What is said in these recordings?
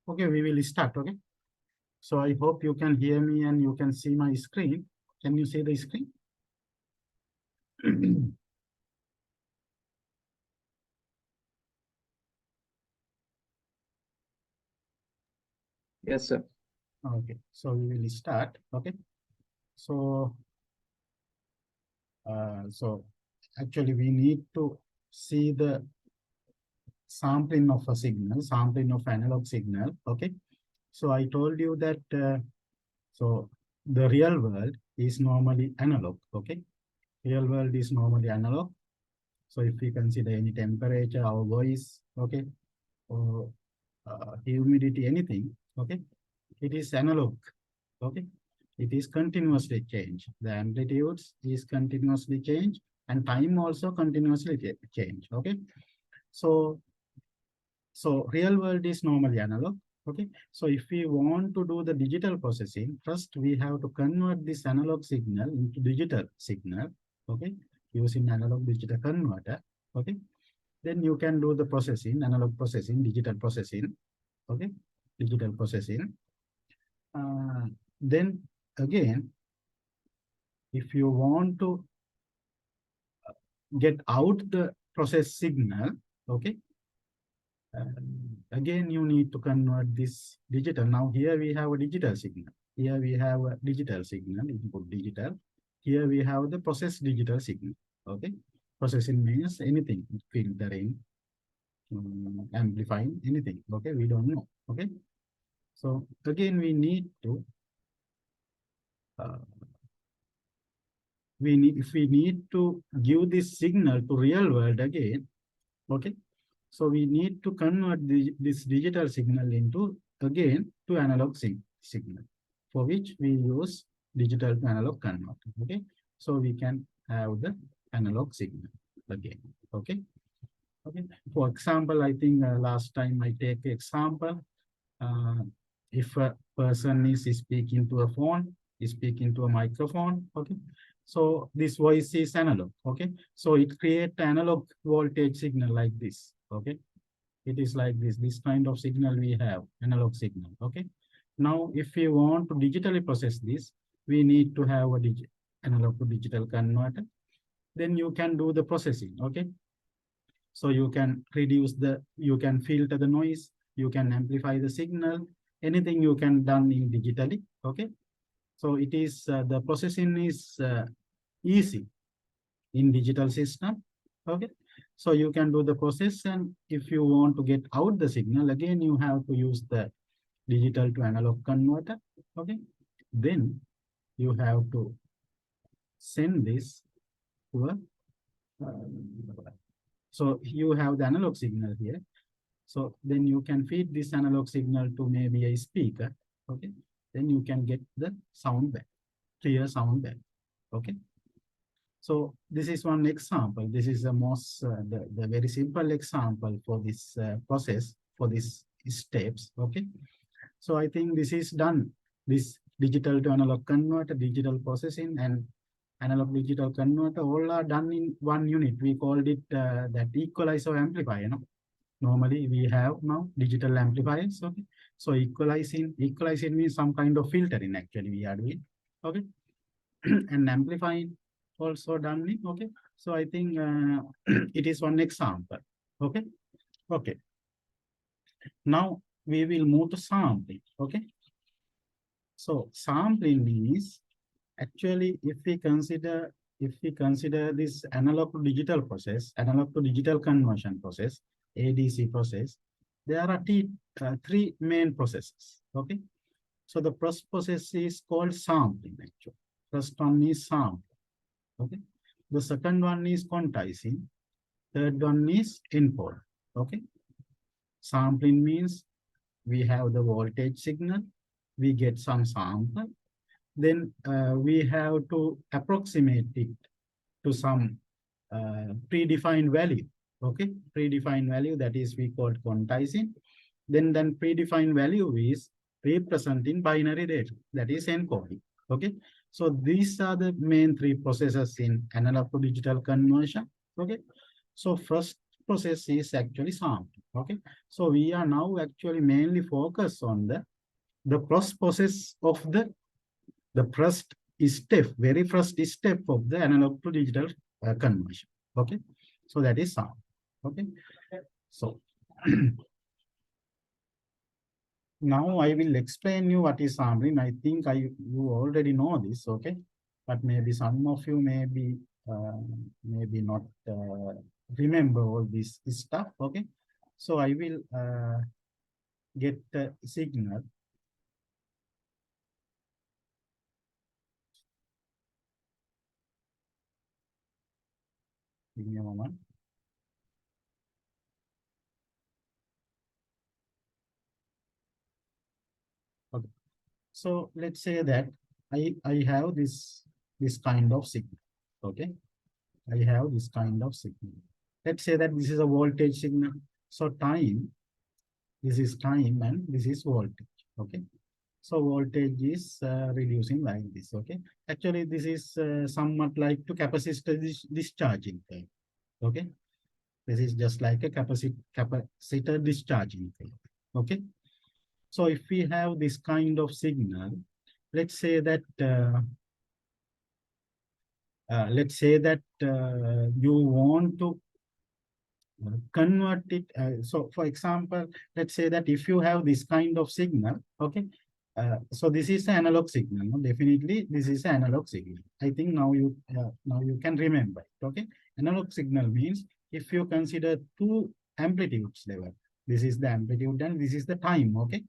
Okay, we will start. Okay. So I hope you can hear me and you can see my screen. Can you see the screen? Yes, sir. Okay, so we will start. Okay. So so actually we need to see the sampling of a signal, sampling of analog signal. Okay. So I told you that so the real world is normally analog. Okay. Real world is normally analog. So if we consider any temperature, our voice, okay, or humidity, anything, okay, it is analog, okay. It is continuously change. The amplitudes is continuously change and time also continuously change, okay. So, so real world is normally analog, okay. So if we want to do the digital processing, first we have to convert this analog signal into digital signal, okay, using analog digital converter, okay. Then you can do the processing, analog processing, digital processing, okay, digital processing. Uh, then again, if you want to get out the process signal, okay, again you need to convert this digital. Now here we have a digital signal. Here we have a digital signal, input digital. Here we have the process digital signal, okay. Processing means anything, filtering, amplifying, anything, okay, we don't know, okay. So again, we need to uh, if we need to give this signal to real world again, okay. So we need to convert this digital signal into again to analog signal, for which we use digital to analog converter, okay. So we can have the analog signal again, okay. Okay. For example, I think last time I take example. Uh, if a person is speaking to a phone, is speaking to a microphone, okay. So this voice is analog, okay. So it creates analog voltage signal like this, okay. It is like this kind of signal we have, analog signal, okay. Now, if we want to digitally process this, we need to have a analog to digital converter. Then you can do the processing, okay. So you can you can filter the noise, you can amplify the signal, anything you can done in digitally, okay. So it is, the processing is easy in digital system, okay. So you can do the process, and if you want to get out the signal, again, you have to use the digital to analog converter, okay. Then you have to send this to a, so you have the analog signal here. So then you can feed this analog signal to maybe a speaker, okay. Then you can get the sound back, clear sound back, okay. So this is one example. This is the most, the very simple example for this process, for these steps, okay. So I think this is done. This digital to analog converter, digital processing, and analog digital converter all are done in one unit. We called it that equalizer amplifier, you know. Normally we have now digital amplifiers, okay. So equalizing means some kind of filtering actually we are doing, okay. And amplifying also done in, okay. So I think it is one example, okay. Okay, now we will move to sampling, okay. So sampling means actually if we consider this analog to digital process, analog to digital conversion process, ADC process, there are three main processes, okay. So the first process is called sampling actually. First one is sampling, okay. The second one is quantizing. Third one is encode, okay. Sampling means we have the voltage signal, we get some sample, then we have to approximate it to some predefined value, okay. Predefined value, that is we call quantizing. Then predefined value is representing binary data, that is encoding, okay. So these are the main three processes in analog to digital conversion, okay. So first process is actually sampling. Okay, so we are now actually mainly focused on the first process of the first step, very first step of the analog to digital conversion. Okay, so that is sound. Okay, so now I will explain you what is sampling. I think you already know this. Okay, but maybe some of you maybe not remember all this stuff. Okay, so I will get the signal. Give me a moment. Okay. So let's say that I have this kind of signal. Okay, I have this kind of signal. Let's say that this is a voltage signal. So time, this is time and this is voltage. Okay, so voltage is reducing like this. Okay, actually this is somewhat like to capacitor discharging thing. Okay, this is just like a capacitor discharging thing. Okay, so if we have this kind of signal, let's say that you want to convert it. So for example, let's say that if you have this kind of signal, okay, so this is an analog signal. No? Definitely, this is an analog signal. I think now you can remember it. Okay, analog signal means if you consider two amplitudes level, this is the amplitude and this is the time. Okay,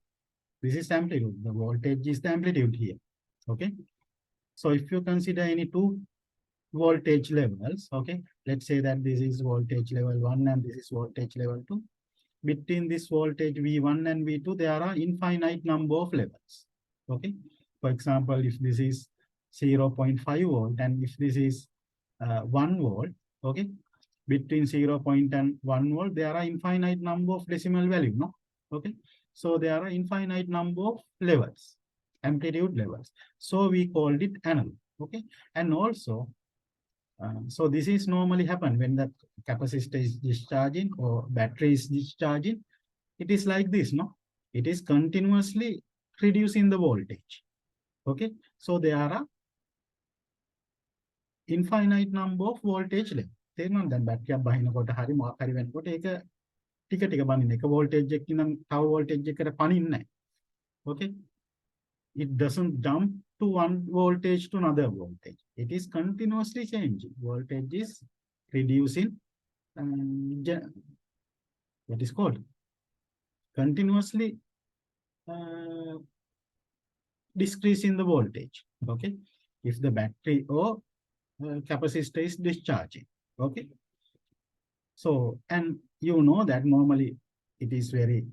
this is amplitude. The voltage is the amplitude here. Okay, so if you consider any two voltage levels, okay, let's say that this is voltage level 1 and this is voltage level 2. Between this voltage V1 and V2, there are infinite number of levels. Okay, for example, if this is 0.5 volt and if this is 1 volt, okay, between 0.1 volt, there are infinite number of decimal value, no? Okay, so there are infinite number of levels, amplitude levels. So we called it analog. Okay, and also so this is normally happen when the capacitor is discharging or battery is discharging. It is like this, no? It is continuously reducing the voltage. Okay, so there are infinite number of voltage level. තේරුණාද දැන් බැටරියක් බහිනකොට හරි මොකක් හරි වෙනකොට ඒක ටික ටික බනින්න එක voltage එකකින් නම් තව voltage එකකට පනින්නේ නැහැ. Okay, it doesn't jump to one voltage to another voltage. It is continuously changing. Voltage is reducing, what is called continuously decreasing the voltage. Okay, if the battery or capacitor is discharging. Okay, so and you know that normally it is very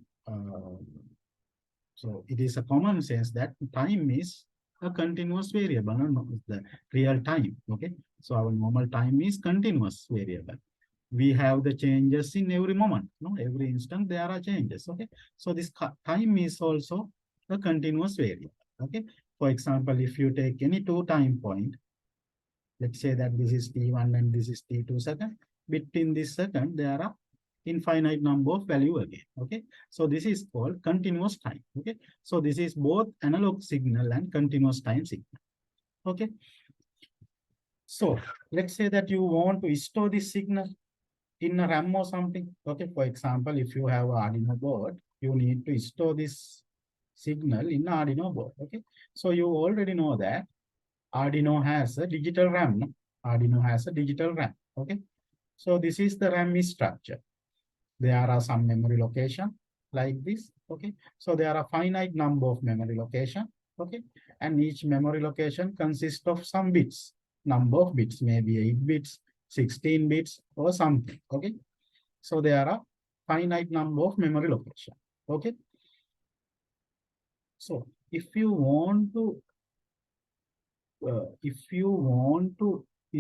so it is a common sense that time is a continuous variable, no, the real time. Okay, so our normal time is continuous variable. We have the changes in every moment, no, every instant there are changes. Okay, so this time is also a continuous variable. Okay, for example, if you take any two time point, let's say that this is t1 and this is t2 second, between this second there are infinite number of value again. Okay, so this is called continuous time. Okay, so this is both analog signal and continuous time signal. Okay, so let's say that you want to store this signal in a RAM or something. Okay, for example, if you have Arduino board, you need to store this signal in Arduino board. Okay, so you already know that Arduino has a digital RAM. No? Arduino has a digital RAM. Okay, so this is the RAM structure. There are some memory location like this. Okay, so there are a finite number of memory location. Okay, and each memory location consists of some bits, number of bits, maybe 8 bits, 16 bits or something. Okay, so there are finite number of memory location. Okay, so if you want to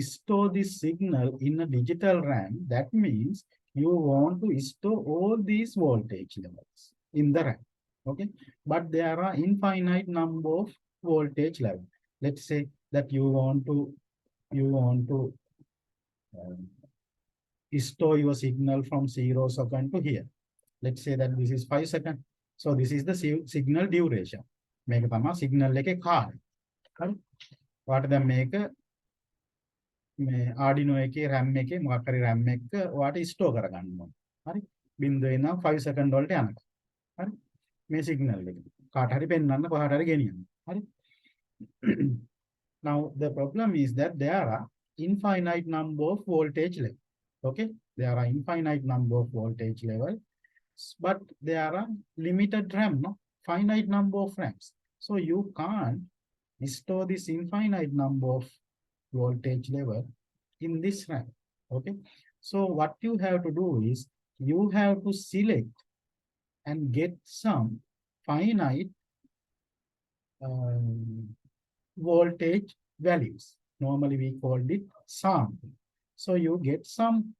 store this signal in a digital RAM, that means you want to store all these voltage levels in the RAM. Okay, but there are infinite number of voltage levels. Let's say that you want to store your signal from 0 second to here. Let's say that this is 5 seconds. So this is the signal duration. Make a signal like a car. What the make Arduino එකේ RAM එකේ මොකක් හරි RAM එක ඔයාට Store කරගන්න ඕන. හරි. බින්දුවේ ඉඳන් 5 සෙකන්ඩ් වලට යනවා. හරි. මේ සිග්නල් එක. කාට හරි පෙන්වන්න කොහාට හරි ගෙනියන්න. හරි. Now the problem is that there are infinite number of voltage level. Okay? There are infinite number of voltage level, but there are limited RAM, no? Finite number of RAMs. So you can't store this infinite number of voltage level in this RAM. Okay, so what you have to do is you have to select and get some finite voltage values. Normally we call it sample. So you get some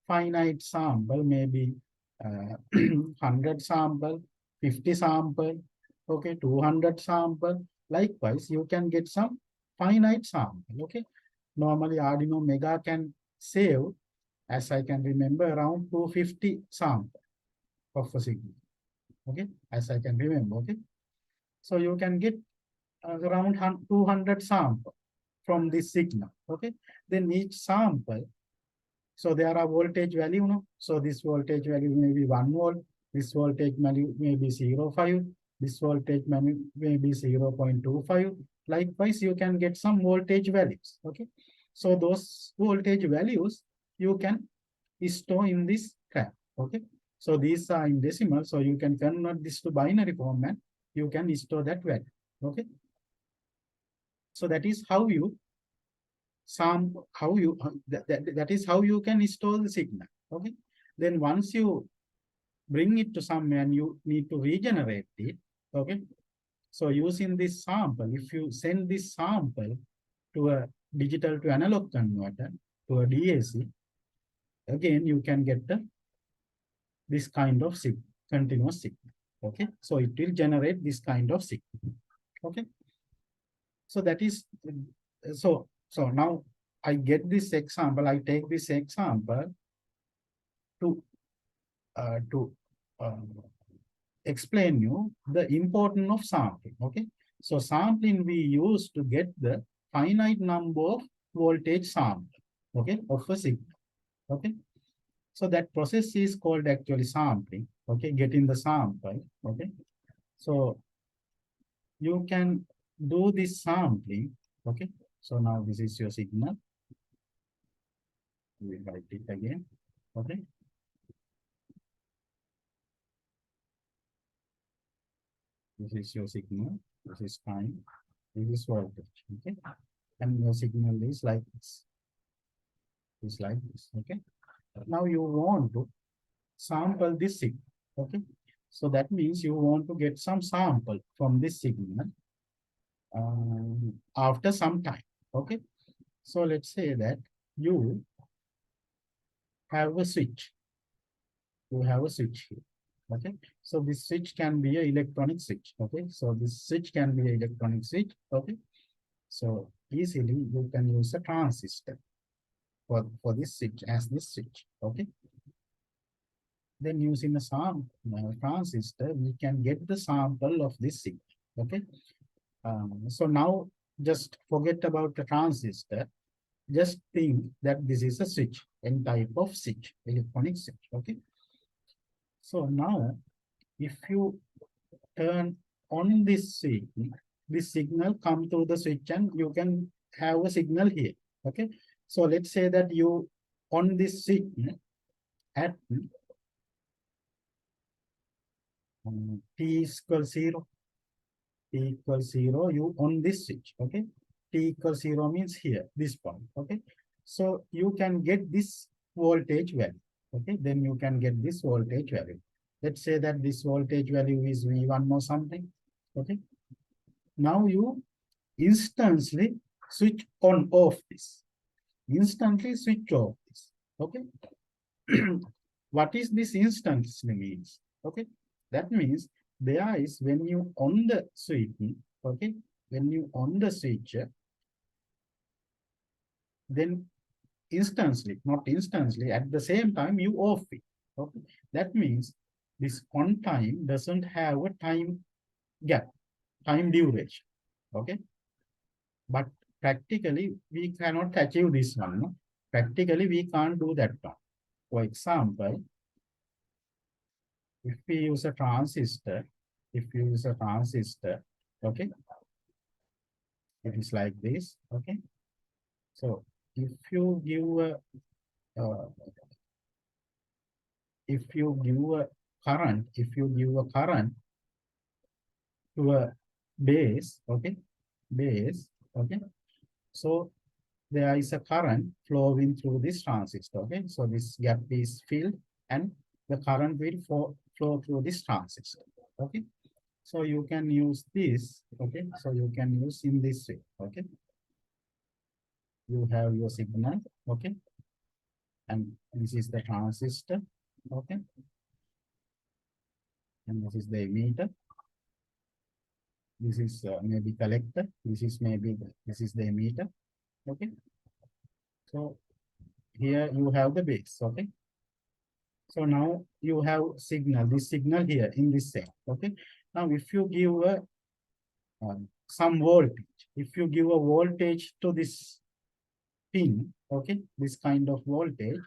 finite sample, maybe 100 sample, 50 sample, okay, 200 sample. Likewise, you can get some finite sample. Okay, normally Arduino Mega can save, as I can remember, around 250 sample of a signal. Okay, as I can remember. Okay, so you can get around 200 sample from this signal. Okay, then each sample, so there are voltage value, no? So this voltage value may be 1 volt, this voltage value may be 0.5, this voltage may be 0.25. Likewise, you can get some voltage values. Okay, so those voltage values you can store in this RAM. Okay, so these are in decimal, so you can convert this to binary format. You can store that value. Okay, so that is how you that is how you can store the signal. Okay, then once you bring it to somewhere and you need to regenerate it. Okay, so using this sample, if you send this sample to a digital to analog converter, to a DAC, again you can get this kind of signal, continuous signal. Okay, so it will generate this kind of signal. Okay, so that is so now I get this example. I take this example to explain you the importance of sampling. Okay, so sampling we use to get the finite number of voltage sample, okay, of a signal. Okay, so that process is called actually sampling. Okay, getting the sample. Okay, so you can do this sampling. Okay, so now this is your signal. We will write it again. Okay, this is your signal. This is fine. This is voltage. Okay, and your signal is like this. It's like this. Okay, now you want to sample this signal. Okay, so that means you want to get some sample from this signal after some time. Okay, so let's say that you have a switch. You have a switch here. Okay, so this switch can be an electronic switch. Okay, so this switch can be an electronic switch. Okay, so easily you can use a transistor for this switch as this switch. Okay, then using a transistor, we can get the sample of this signal. Okay, so now just forget about the transistor. Just think that this is a switch, N type of switch, electronic switch. Okay, so now if you turn on this switch, this signal come through the switch and you can have a signal here. Okay, so let's say that you on this switch at t equals 0. T equals 0, you on this switch. Okay, t equals 0 means here, this point. Okay, so you can get this voltage value. Okay, then you can get this voltage value. Let's say that this voltage value is V1 or something. Okay, now you instantly switch on off this. Instantly switch off this. Okay, what is this instantly means? Okay, that means there is when you on the switch. Okay, when you on the switch, then instantly, not instantly, at the same time you off it. Okay, that means this on time doesn't have a time gap, time duration. Okay, but practically we cannot achieve this one. No? Practically we can't do that one. For example, if we use a transistor, if you use a transistor, okay, it is like this. Okay, so if you give a if you give a current, if you give a current to a base, okay, base, okay, so there is a current flowing through this transistor, okay, so this gap is filled and the current will flow through this transistor, okay, so you can use this, okay, so you can use in this way, okay, you have your signal, okay, and this is the transistor, okay, and this is the emitter. This is maybe collector. This is maybe this is the emitter. Okay. So here you have the base. Okay. So now you have signal. This signal here in this set. Okay. Now if you give a some voltage, if you give a voltage to this pin, okay, this kind of voltage,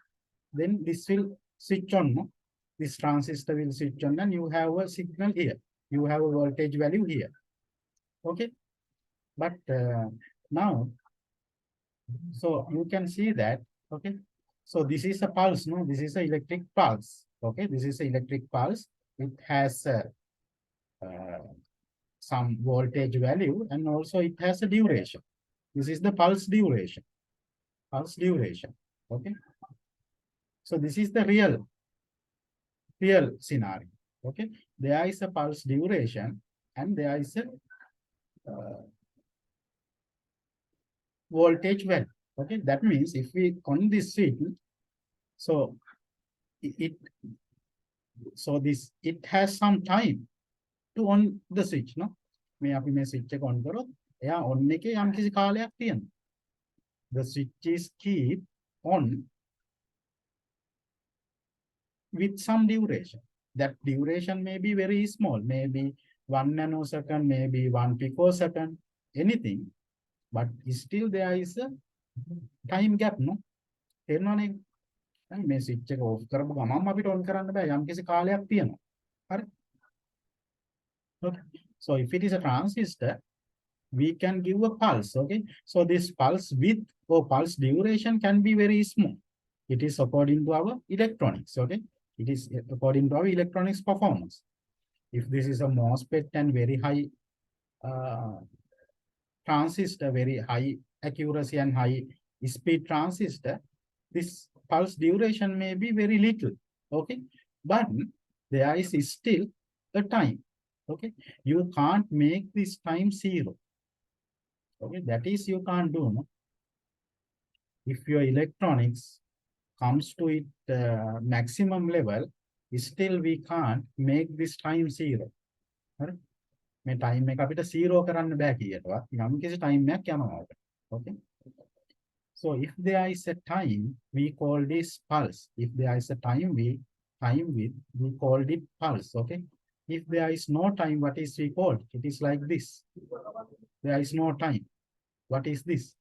then this will switch on. No? This transistor will switch on, and you have a signal here. You have a voltage value here. Okay. But now, so you can see that, okay. So this is a pulse, no? This is an electric pulse, okay. This is an electric pulse. It has uh, some voltage value and also it has a duration. This is the pulse duration, okay. So this is the real scenario, okay. There is a pulse duration and there is a voltage value. Okay, that means if we on this switch, so it so this it has some time to on the switch, no? මේ අපි මේ switch එක on කරොත් එයා on එකේ යම්කිසි කාලයක් තියෙනවා. The switch is keep on with some duration. That duration may be very small, maybe 1 nanosecond, maybe 1 picosecond, anything, but still there is a time gap, no? තේරෙනවනේ? මේ switch එක off කරපු ගමන්ම අපිට on කරන්න බෑ යම්කිසි කාලයක් තියෙනවා. හරි? Okay. So if it is a transistor, we can give a pulse, okay? So this pulse width or pulse duration can be very small. It is according to our electronics, okay? It is according to our electronics performance. If this is a MOSFET and very high transistor, very high accuracy and high speed transistor, this pulse duration may be very little, okay? But there is still a time, okay? You can't make this time zero, okay? That is you can't do, no? If your electronics comes to its maximum level, still we can't make this time zero. Right? මේ time එක අපිට zero කරන්න බෑ කීයටවත්. යම් කිසි time එකක් යනවා. Okay? So if there is a time, we call this pulse. If there is a time width, we call it pulse. Okay? If there is no time, what is we called? It is like this. There is no time. What is this?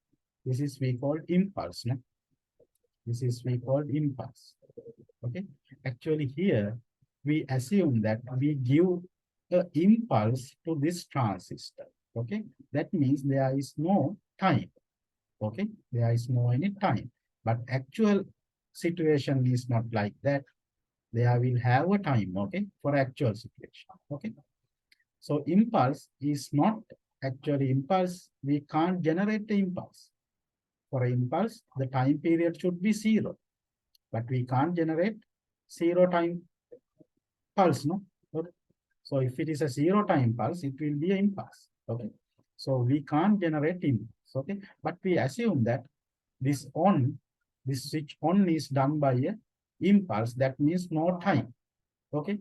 This is we call impulse. No? This is we call impulse. Okay? Actually here, we assume that we give an impulse to this transistor. Okay? That means there is no time. Okay? There is no any time. But actual situation is not like that. There will have a time, okay, for actual situation. Okay? So impulse is not actually impulse. We can't generate the impulse. For impulse, the time period should be zero. But we can't generate zero time pulse, no? Okay. So if it is a zero time pulse, it will be an impulse. Okay. So we can't generate impulse. Okay. But we assume that this switch on is done by a impulse. That means no time. Okay.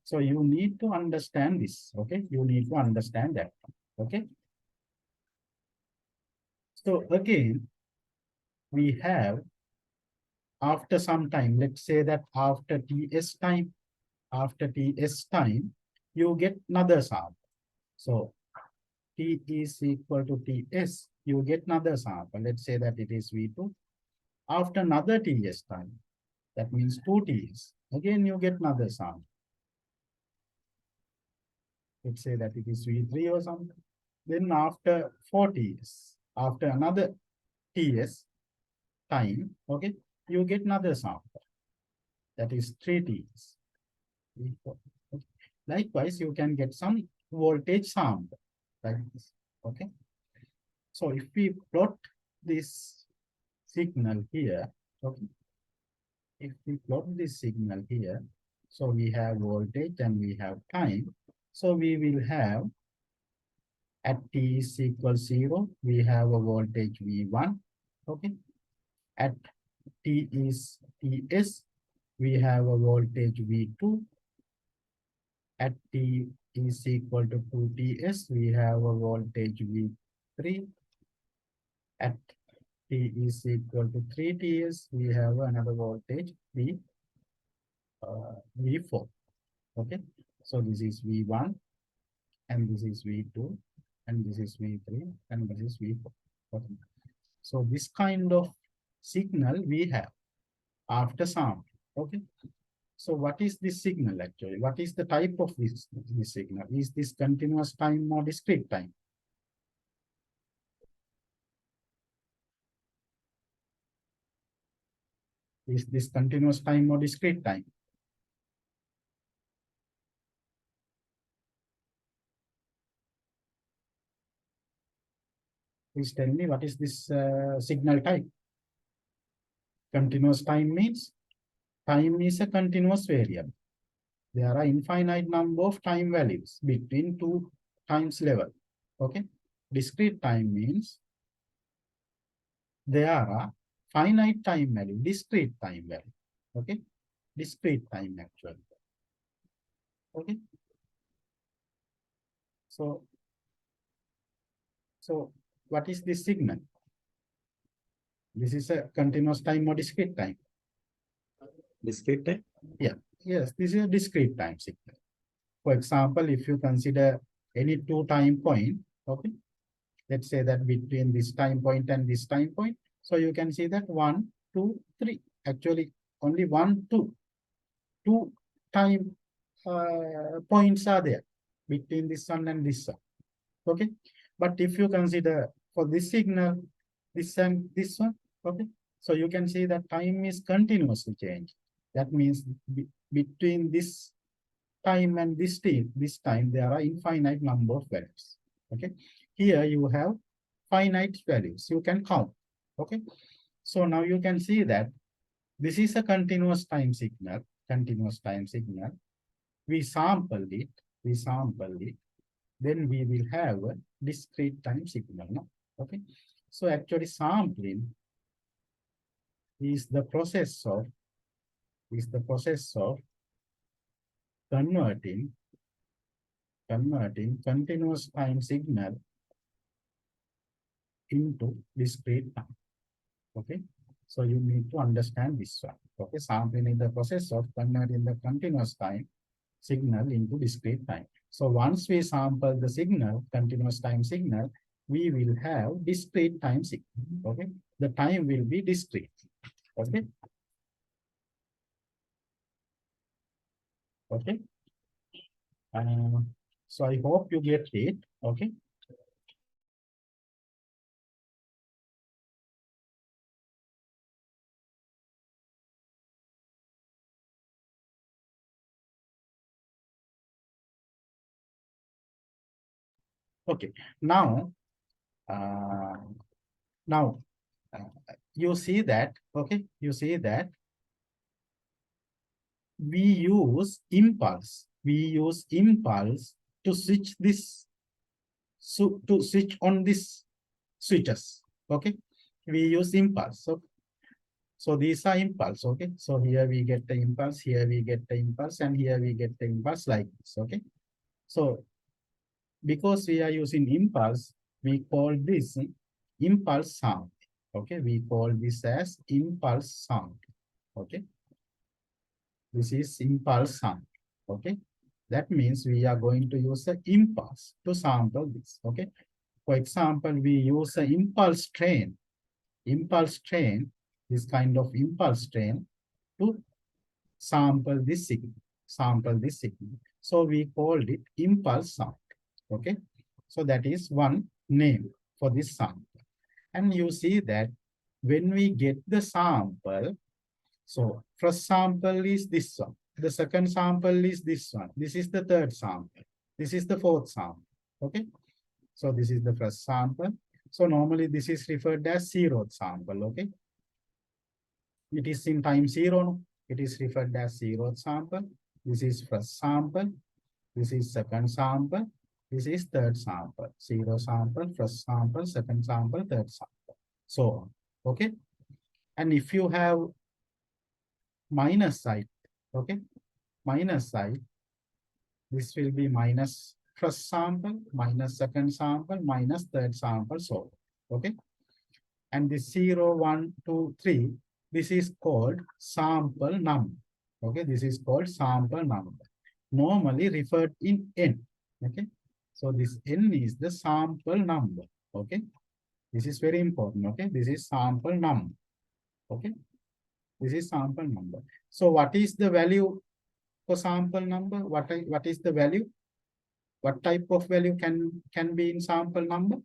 So you need to understand this. Okay. You need to understand that. Okay. So again, we have after some time, let's say that after ts time, you get another sample. So t is equal to ts, you get another sample. Let's say that it is v2. After another ts time, that means 2ts, again you get another sample. Let's say that it is v3 or something. Then after 4ts, after another ts time, okay, you get another sample. That is 3ts. Likewise, you can get some voltage sample like this. Okay. So if we plot this signal here, okay, if we plot this signal here, so we have voltage and we have time. So we will have at t is equal 0, we have a voltage V1. Okay. At t is ts, we have a voltage V2. At t is equal to 2ts, we have a voltage V3. At t is equal to 3ts, we have another voltage V4. Okay, so this is V1, and this is V2, and this is V3, and this is V4. Okay, so this kind of signal we have after sampling. Okay, so what is this signal actually? What is the type of this signal? Is this continuous time or discrete time? Is this continuous time or discrete time? Please tell me what is this signal type? Continuous time means time is a continuous variable. There are infinite number of time values between two times level. Okay. Discrete time means there are finite time value, discrete time value. Okay. Discrete time actually. Okay. So what is this signal? This is a continuous time or discrete time? Discrete time? Yeah. Yes, this is a discrete time signal. For example, if you consider any two time point, okay, let's say that between this time point and this time point, so you can see that 1, 2, 3. Actually, only 1, 2 time points are there between this one and this one. Okay, but if you consider for this signal, this and this one, okay, so you can see that time is continuously changed. That means between this time and this time, there are infinite number of values. Okay, here you have finite values, you can count. Okay, so now you can see that this is a continuous time signal. We sample it, then we will have a discrete time signal. No? Okay, so actually sampling is the process of converting continuous time signal into discrete time. Okay, so you need to understand this one. Okay, sampling is the process of converting the continuous time signal into discrete time. So once we sample the signal, continuous time signal, we will have discrete time signal. Okay, the time will be discrete. Okay. Okay. So I hope you get it. Okay. Okay. Now, uh, now you see that. Okay. You see that we use impulse. We use impulse to switch this. So to switch on this switches. Okay. We use impulse. So these are impulse, okay? So here we get the impulse, here we get the impulse, and here we get the impulse like this, okay? So because we are using impulse, we call this impulse sound, okay? We call this as impulse sound, Okay, this is impulse sample. Okay, that means we are going to use the impulse to sample this. Okay, for example, we use the impulse train, this kind of impulse train to sample this signal. So we called it impulse sample. Okay, so that is one name for this sample. And you see that when we get the sample, so first sample is this one, the second sample is this one, this is the third sample, this is the fourth sample. Okay, so this is the first sample. So normally this is referred as zeroth sample. Okay, it is in time zero. No? It is referred as zeroth sample. This is first sample. This is second sample. This is third sample. Zero sample, first sample, second sample, third sample. So on. Okay. And if you have minus side, okay, minus side, this will be minus first sample, minus second sample, minus third sample. So, okay. And this 0, 1, 2, 3, this is called sample number. Okay, this is called sample number. Normally referred in N. Okay, so this N is the sample number. Okay, this is very important. Okay, this is sample number. Okay, this is sample number. So what is the value for sample number? What is the value? What type of value can be in sample number?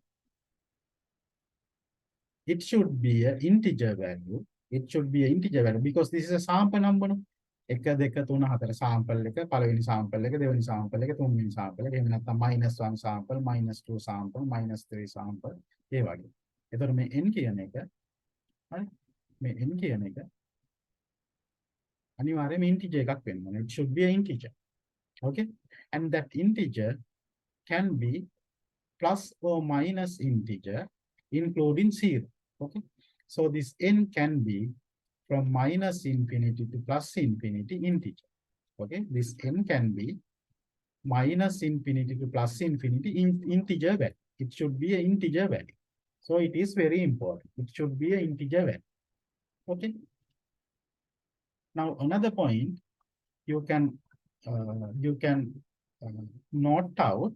It should be an integer value. It should be an integer value because this is a sample number. 1 2 3 4 sample එක පළවෙනි sample එක දෙවෙනි sample එක තුන්වෙනි sample එක එහෙම නැත්නම් -1 sample -2 sample -3 sample ඒ වගේ. එතකොට මේ n කියන එක හරි මේ n කියන එක අනිවාර්යයෙන්ම integer එකක් වෙන්න ඕනේ. It should be an integer. Okay, and that integer can be plus or minus integer including 0. Okay, so this n can be from minus infinity to plus infinity integer. Okay, this n can be minus infinity to plus infinity integer value. It should be an integer value. So it is very important. It should be an integer value. Okay. Now another point you can note out.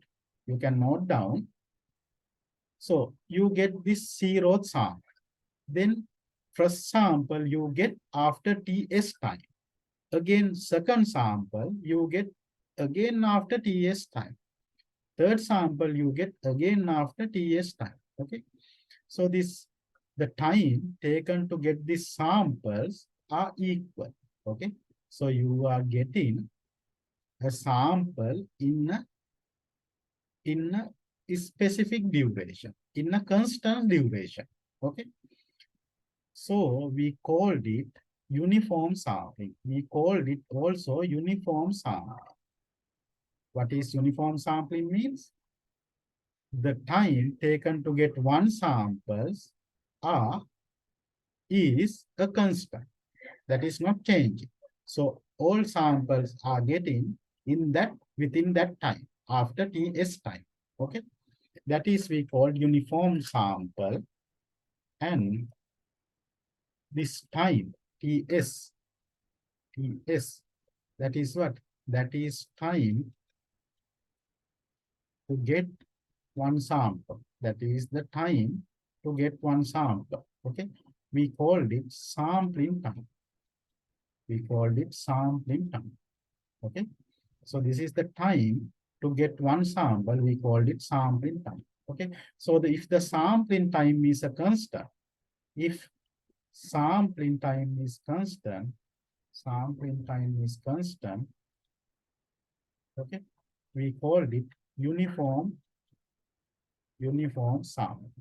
You can note down. So you get this zeroth sample. Then first sample you get after Ts time. Again, second sample you get again after Ts time. Third sample you get again after Ts time. Okay. So the time taken to get these samples are equal. Okay. So you are getting a sample in a specific duration, in a constant duration. Okay. So we called it uniform sampling. We called it also uniform sampling. What is uniform sampling means? The time taken to get one samples is a constant that is not changing. So all samples are getting within that time after Ts time. Okay, that is we called uniform sample, and this time Ts, that is what? That is time to get one sample. That is the time to get one sample. Okay, we called it sampling time. We called it sampling time. Okay, so this is the time to get one sample. We called it sampling time. Okay, so if the sampling time is a constant, if sampling time is constant, okay, we called it uniform sample.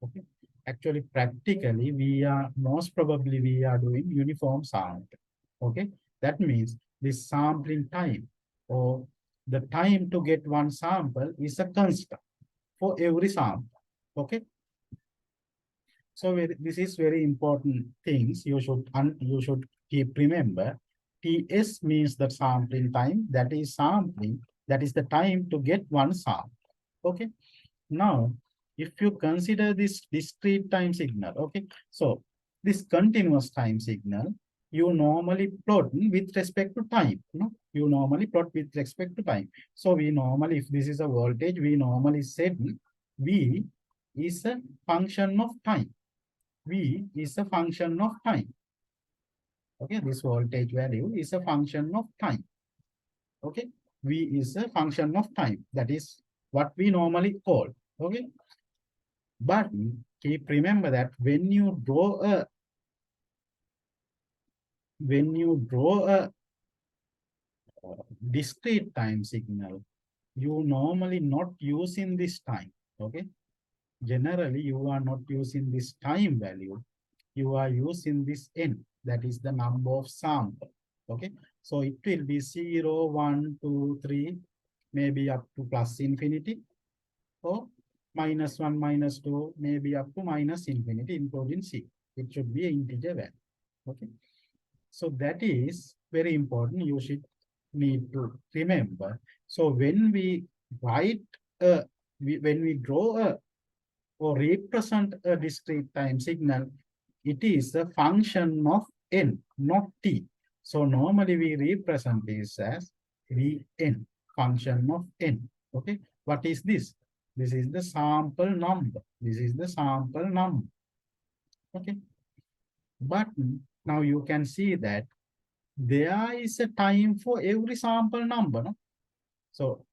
Okay, actually practically most probably we are doing uniform sample. Okay, that means this sampling time or the time to get one sample is a constant for every sample. Okay, so this is very important things you should keep remember. Ts means the sampling time, that is sampling, that is the time to get one sample. Okay, now if you consider this discrete time signal, okay, so this continuous time signal, you normally plot with respect to time. You normally plot with respect to time. So we normally, if this is a voltage, we normally said V is a function of time. V is a function of time. Okay, this voltage value is a function of time. Okay, V is a function of time. That is what we normally call. Okay, but keep remember that when you draw a discrete time signal, you normally not using this time. Okay, generally you are not using this time value, you are using this n, that is the number of sample. Okay, so it will be 0, 1, 2, 3, maybe up to plus infinity, or -1, -2, maybe up to minus infinity, including c. It should be an integer value. Okay, so that is very important. You should need to remember. So when we write, when we draw or represent a discrete time signal, it is a function of n, not t. So normally we represent this as Vn, function of n. Okay, what is this? This is the sample number. This is the sample number. Okay, but now you can see that there is a time for every sample number. No? So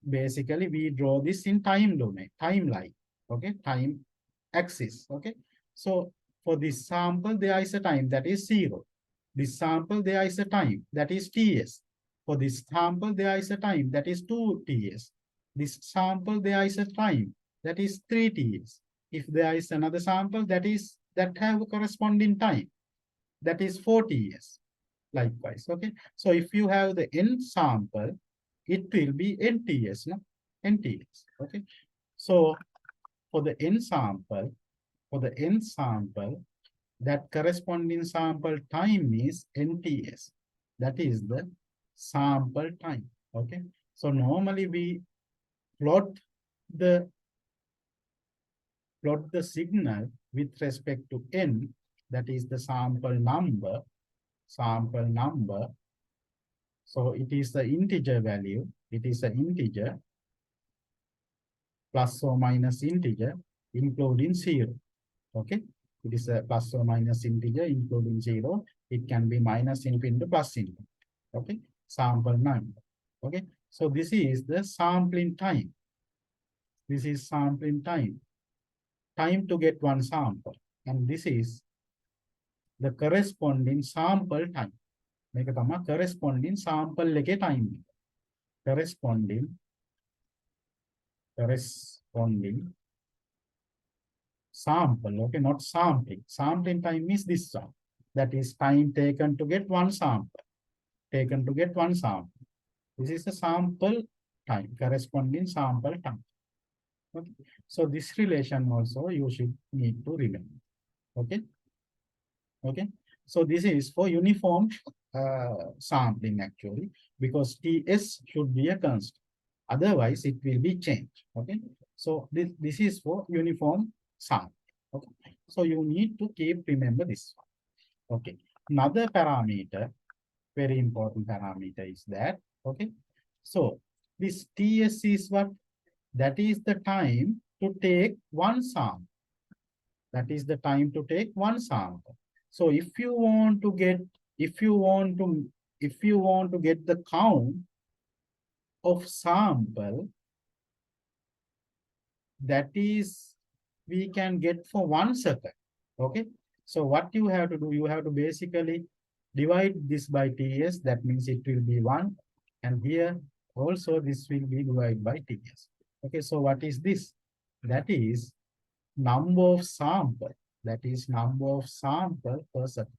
basically we draw this in time domain, timeline. Okay, time axis. Okay, so for this sample there is a time, that is 0. This sample there is a time, that is ts. For this sample there is a time, that is 2 ts. This sample there is a time, that is 3 ts. If there is another sample that have a corresponding time, that is 4 ts. Likewise. Okay, so if you have the n sample, it will be nts, no? Nts. Okay, so for the n sample, that corresponding sample time is nts. That is the sample time. Okay, so normally we plot the signal with respect to n, that is the sample number. So it is the integer value. It is an integer, plus or minus integer, including 0. Okay, it is a plus or minus integer including 0. It can be minus infinity, plus infinity. Okay, sample number. Okay, so this is the sampling time. This is sampling time. Time to get one sample, and this is the corresponding sample time. මේක තමයි corresponding sample එකේ time. Corresponding sample. Okay, not sampling. Sampling time is this one. That is time taken to get one sample. This is the sample time, corresponding sample time. Okay, so this relation also you should need to remember. Okay, okay. So this is for uniform sampling actually, because Ts should be a constant. Otherwise, it will be changed. Okay, so this is for uniform sampling. Okay, so you need to keep remember this. Okay, another parameter, very important parameter is that. Okay, so this Ts is what? That is the time to take one sample. That is the time to take one sample. So if you want to get the count of sample, that is we can get for 1 second. Okay, so what you have to do, you have to basically divide this by Ts. That means it will be 1, and here also this will be divided by Ts. Okay, so what is this? That is number of sample. That is number of sample per second.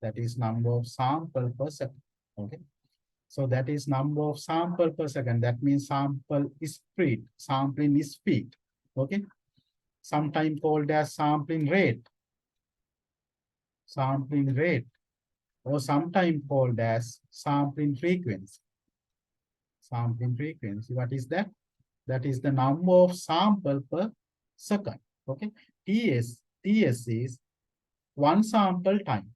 That is number of sample per second. Okay, so that is number of sample per second. That means sample is speed. Sampling is speed. Okay, sometimes called as sampling rate. Sampling rate, or sometimes called as sampling frequency. Sampling frequency. What is that? That is the number of sample per second. Okay, TS is one sample time.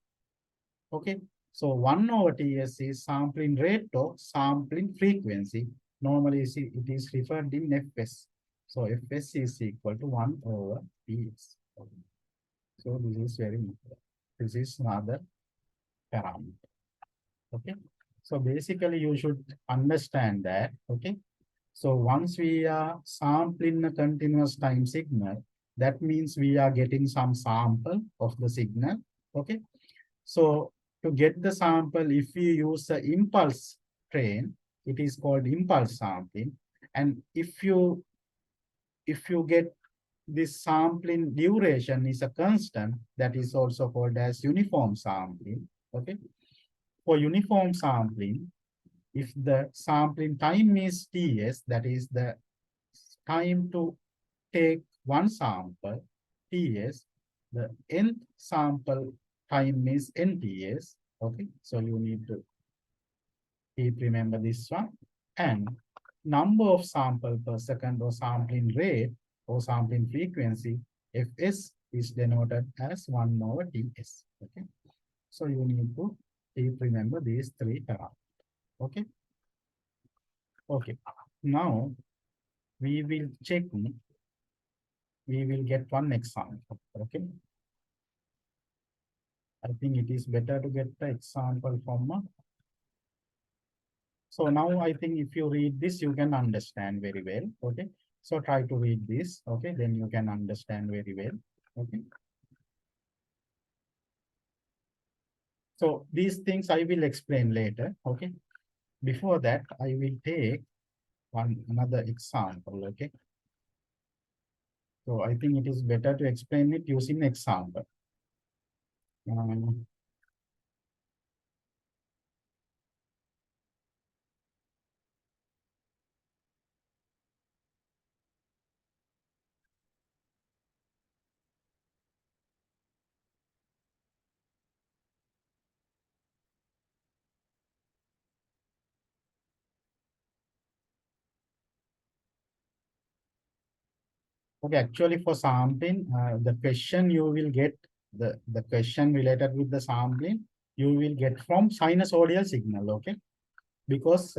Okay. So 1 over Ts is sampling rate or sampling frequency. Normally it is referred in Fs. So Fs is equal to 1 over Ts. Okay. So this is very important. This is another parameter. Okay. So basically you should understand that. Okay. So once we are sampling a continuous time signal, that means we are getting some sample of the signal. Okay. So to get the sample, if we use the impulse train, it is called impulse sampling. And if you get this sampling duration is a constant, that is also called as uniform sampling. Okay. For uniform sampling, if the sampling time is Ts, that is the time to take one sample, Ts, the nth sample time is Nts. Okay, so you need to keep remember this one. And number of sample per second or sampling rate or sampling frequency, Fs is denoted as 1 over Ts. Okay, so you need to keep remember these three parameters. Okay, okay. Now we will check, we will get one example. Okay, I think it is better to get the example from so now I think if you read this, you can understand very well. Okay. So try to read this. Okay. Then you can understand very well. Okay. So these things I will explain later. Okay. Before that, I will take another example. Okay. So I think it is better to explain it using example. Um, Okay, actually for sampling, the question you will get, the question related with the sampling, you will get from sinusoidal signal, okay? Because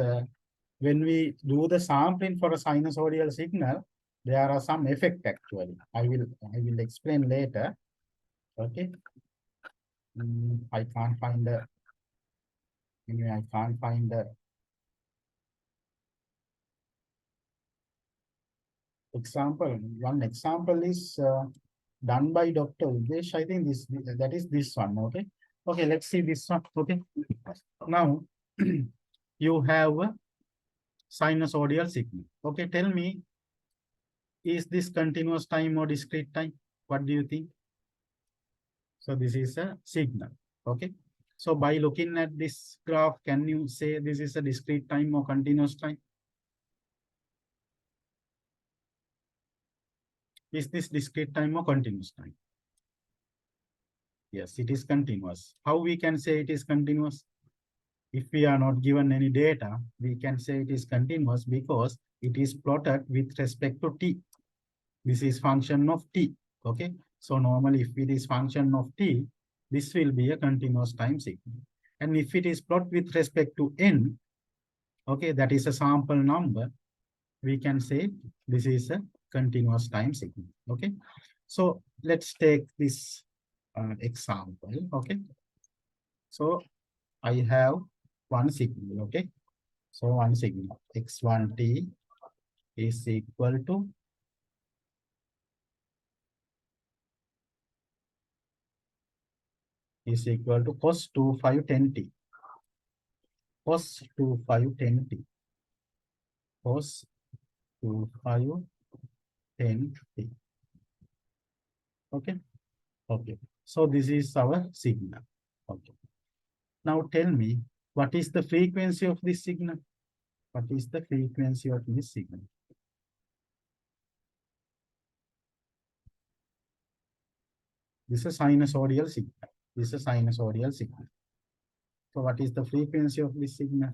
when we do the sampling for a sinusoidal signal, there are some effect actually. I will explain later, okay? I can't find the, anyway, I can't find the example. One example is done by Dr. Udesh. I think that is this one. Okay. Okay, let's see this one. Okay. Now you have a sinusoidal signal. Okay, tell me, is this continuous time or discrete time? What do you think? So this is a signal. Okay. So by looking at this graph, can you say this is a discrete time or continuous time? Is this discrete time or continuous time? Yes, it is continuous. How we can say it is continuous? If we are not given any data, we can say it is continuous because it is plotted with respect to t. This is function of t. Okay. So normally if it is function of t, this will be a continuous time signal. And if it is plotted with respect to n, okay, that is a sample number, we can say this is a continuous time signal. Okay. So let's take this example. Okay. So I have one signal. Okay. So one signal x1t is equal to cos 2510t. Cos 2510t. Cos 2510t. Okay. Okay. So this is our signal. Okay. Now tell me, what is the frequency of this signal? What is the frequency of this signal? This is a sinusoidal signal. This is a sinusoidal signal. So what is the frequency of this signal?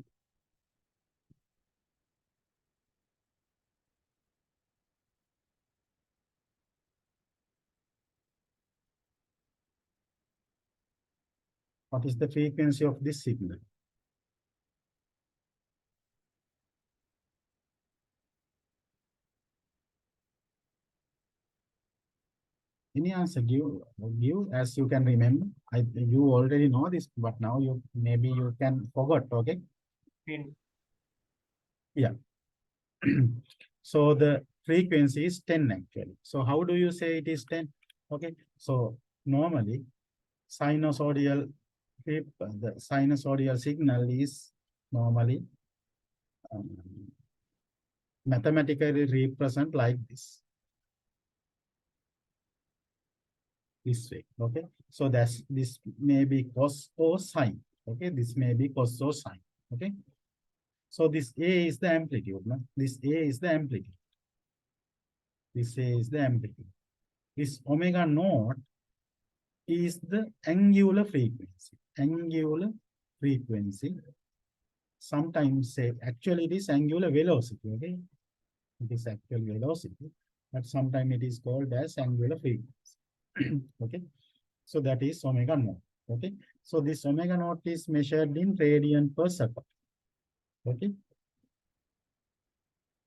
What is the frequency of this signal? Any answer? Give as you can remember. You already know this, but now you maybe you can forget. Okay. Yeah. So the frequency is 10 actually. So how do you say it is 10? Okay. So normally the sinusoidal signal is normally um, mathematically represent like this way. Okay. So this may be cos or sine. Okay. This may be cos or sine. Okay. So this A is the amplitude. No? This A is the amplitude. This A is the amplitude. This omega naught is the angular frequency. Angular frequency. Sometimes say actually it is angular velocity. Okay. It is actual velocity, but sometimes it is called as angular frequency. Okay. So that is omega naught. Okay. So this omega naught is measured in radian per second. Okay.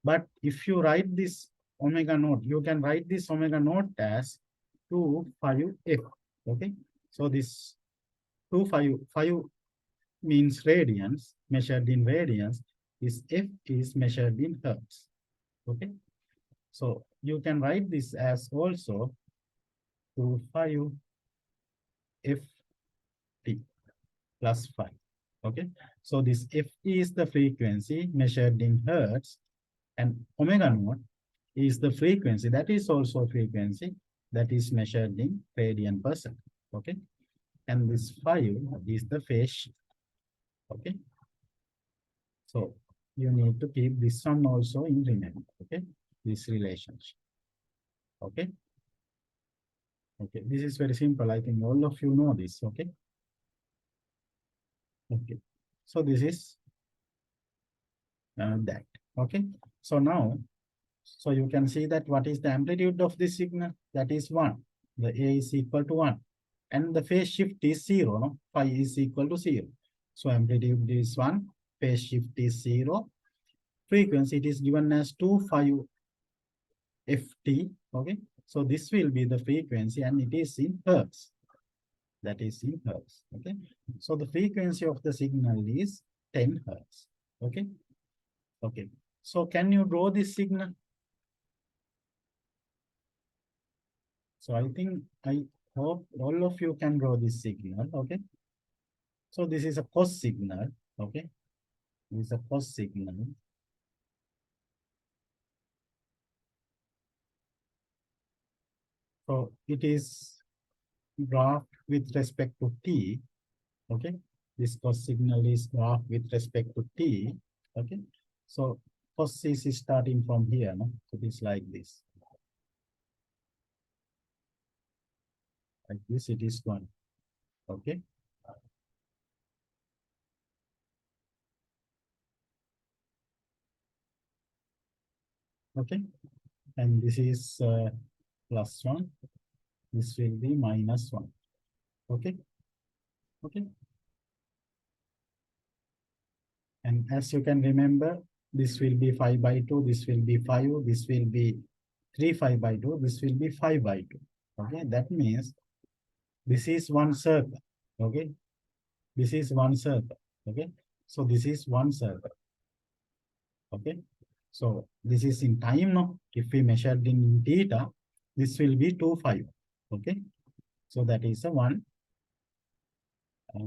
But if you write this omega naught, you can write this omega naught as 2,5f. Okay. So this 2,5 means radians, measured in radians. This f is measured in hertz. Okay. So you can write this as also 2,5 ft plus 5. Okay. So this f is the frequency measured in hertz, and omega naught is the frequency, that is also frequency that is measured in radian per second. Okay. And this 5 is the phase shift. Okay. So you need to keep this one also in remember. Okay. This relationship. Okay. Okay. This is very simple. I think all of you know this. Okay. Okay. So this is that. Okay. So now, so you can see that what is the amplitude of this signal? That is 1. The A is equal to 1. And the phase shift is 0. No? Phi is equal to 0. So amplitude is 1. Phase shift is 0. Frequency it is given as 2,5 ft. Okay. So this will be the frequency and it is in hertz. That is in hertz. Okay. So the frequency of the signal is 10 hertz. Okay. Okay. So can you draw this signal? So I hope all of you can draw this signal. Okay. So this is a cos signal. Okay. This is a cos signal. So it is graphed with respect to t. Okay. This cos signal is graphed with respect to t. Okay. So cos is starting from here. No? So it is like this. Like this it is going. Okay. Okay. And this is +1. This will be -1. Okay. Okay. And as you can remember, this will be 5/2, this will be 5, this will be 3/5/2, this will be 5/2. Okay, that means this is one circle. Okay, this is one circle. Okay, so this is one circle. Okay, so this is in time now. If we measured in theta, this will be 2,5. Okay, so that is a one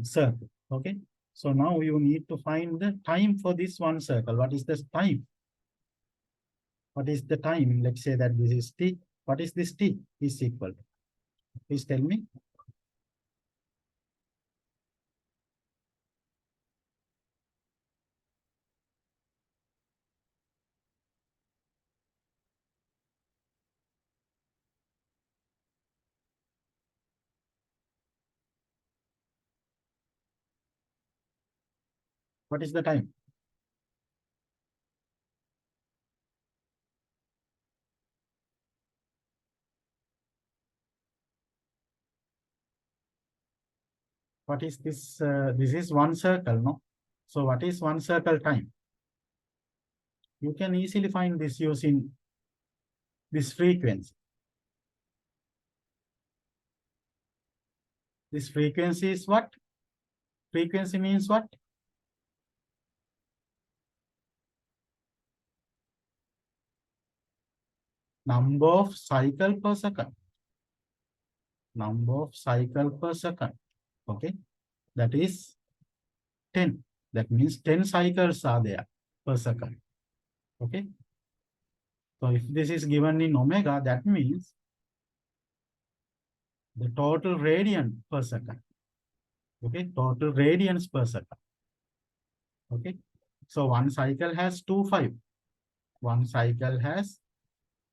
circle. Okay, so now you need to find the time for this one circle. What is the time? What is the time? Let's say that this is t. What is this t is equal to? Please tell me. What is the time? what is this? This is one circle, no? So what is one circle time? You can easily find this using this frequency. This frequency is what? Frequency means what? Number of cycle per second. Number of cycle per second. Okay. That is 10. That means 10 cycles are there per second. Okay. So if this is given in omega, that means the total radian per second. Okay. Total radians per second. Okay. So one cycle has 2.5. One cycle has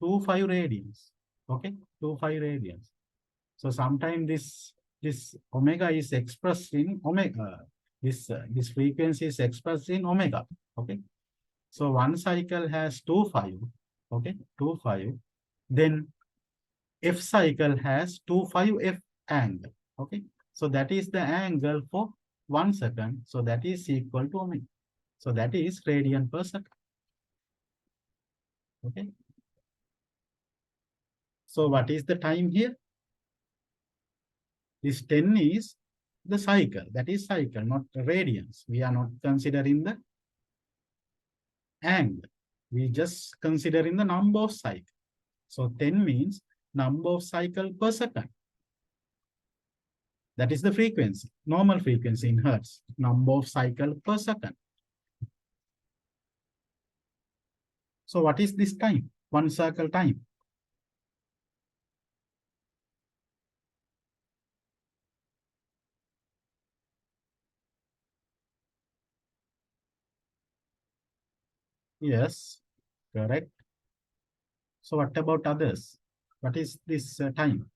2.5 radians. Okay. 2.5 radians. So sometimes this omega is expressed in omega. This frequency is expressed in omega. Okay. So one cycle has 2.5. Okay. 2.5. Then F cycle has 2.5 F angle. Okay. So that is the angle for 1 second. So that is equal to omega. So that is radian per second. Okay. So what is the time here? This 10 is the cycle. That is cycle, not radians. We are not considering the angle. We just considering the number of cycles. So 10 means number of cycle per second. That is the frequency, normal frequency in hertz, number of cycle per second. So what is this time? One circle time. Yes, correct. So what about others? What is this time?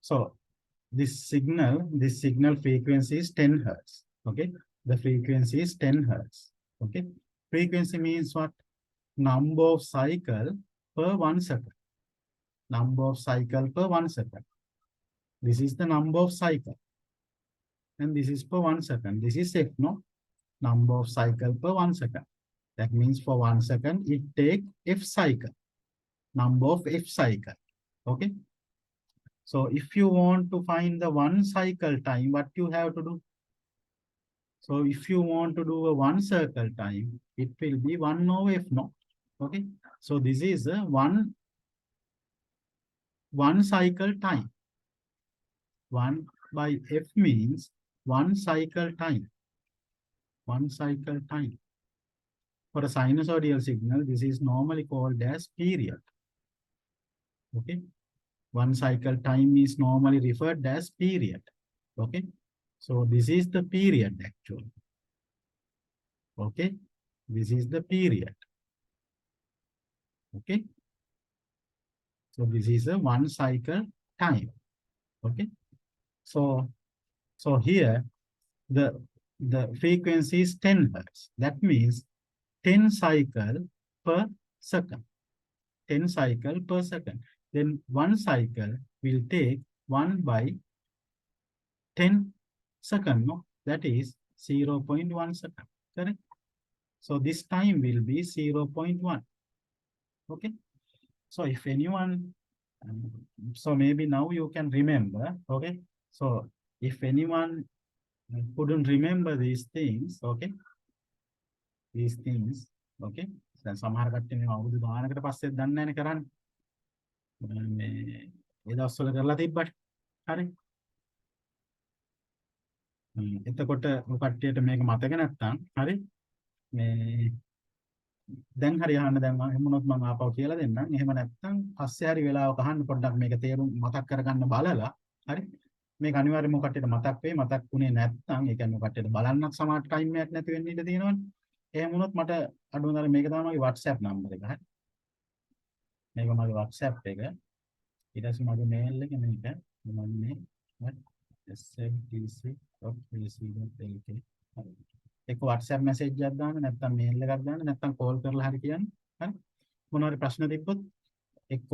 So this signal frequency is 10 hertz. Okay. The frequency is 10 hertz. Okay. Frequency means what? Number of cycle per 1 second. Number of cycle per 1 second. This is the number of cycle. And this is per 1 second. This is F, no? Number of cycle per 1 second. That means for 1 second, it take F cycle. Number of F cycle. Okay. So if you want to find the 1 cycle time, what you have to do? So if you want to do a 1 circle time, it will be 1 over F, no? Okay. So this is a one cycle time. 1 by F means 1 cycle time. 1 cycle time. For a sinusoidal signal, this is normally called as period. Okay. 1 cycle time is normally referred as period. Okay. So this is the period actually. Okay. This is the period. Okay. So this is a 1 cycle time. Okay. So here the frequency is 10 hertz. That means 10 cycle per second. 10 cycle per second. Then 1 cycle will take 1 by 10 second, no? That is 0.1 second, correct? So this time will be 0.1. Okay. So if anyone, so maybe now you can remember, okay? So if anyone couldn't remember these things, okay? These things, okay? දැන් සමහර කට්ටිය මේ අවුරුදු ගානකට පස්සේ දන්නේ නැනේ කරන්නේ. මේ ඒ දවස්වල කරලා තිබ්බට. හරි. එතකොට ඔය කට්ටියට මේක මතක නැත්තම් හරි මේ දැන් හරි අහන්න දැන් මම එහෙමනොත් මම ආපහු කියලා දෙන්නම්. එහෙම නැත්තම් පස්සේ හරි වෙලාවක අහන්න පොඩ්ඩක් මේක තේරුම් මතක් කරගන්න බලලා හරි. මේක අනිවාර්යයෙන්ම කට්ටියට මතක් වෙයි. මතක් වුණේ නැත්නම් ඒ කියන්නේ කට්ටියට බලන්නත් සමහර ටයිම් එකක් නැති වෙන්න ඉඩ තියෙනවනේ. එහෙම වුණොත් මට අඩුම තරමේ මේක තමයි මගේ WhatsApp නම්බර එක. හරි. මේක මගේ WhatsApp එක. ඊට පස්සේ මගේ මේල් එක මේක. මම මේ smtc.ac.lk. හරි. එක්ක WhatsApp message එකක් දාන්න නැත්නම් මේල් එකක් දාන්න නැත්නම් කෝල් කරලා හරි කියන්න. හරි. මොනවා හරි ප්‍රශ්න තිබ්බොත් එක්ක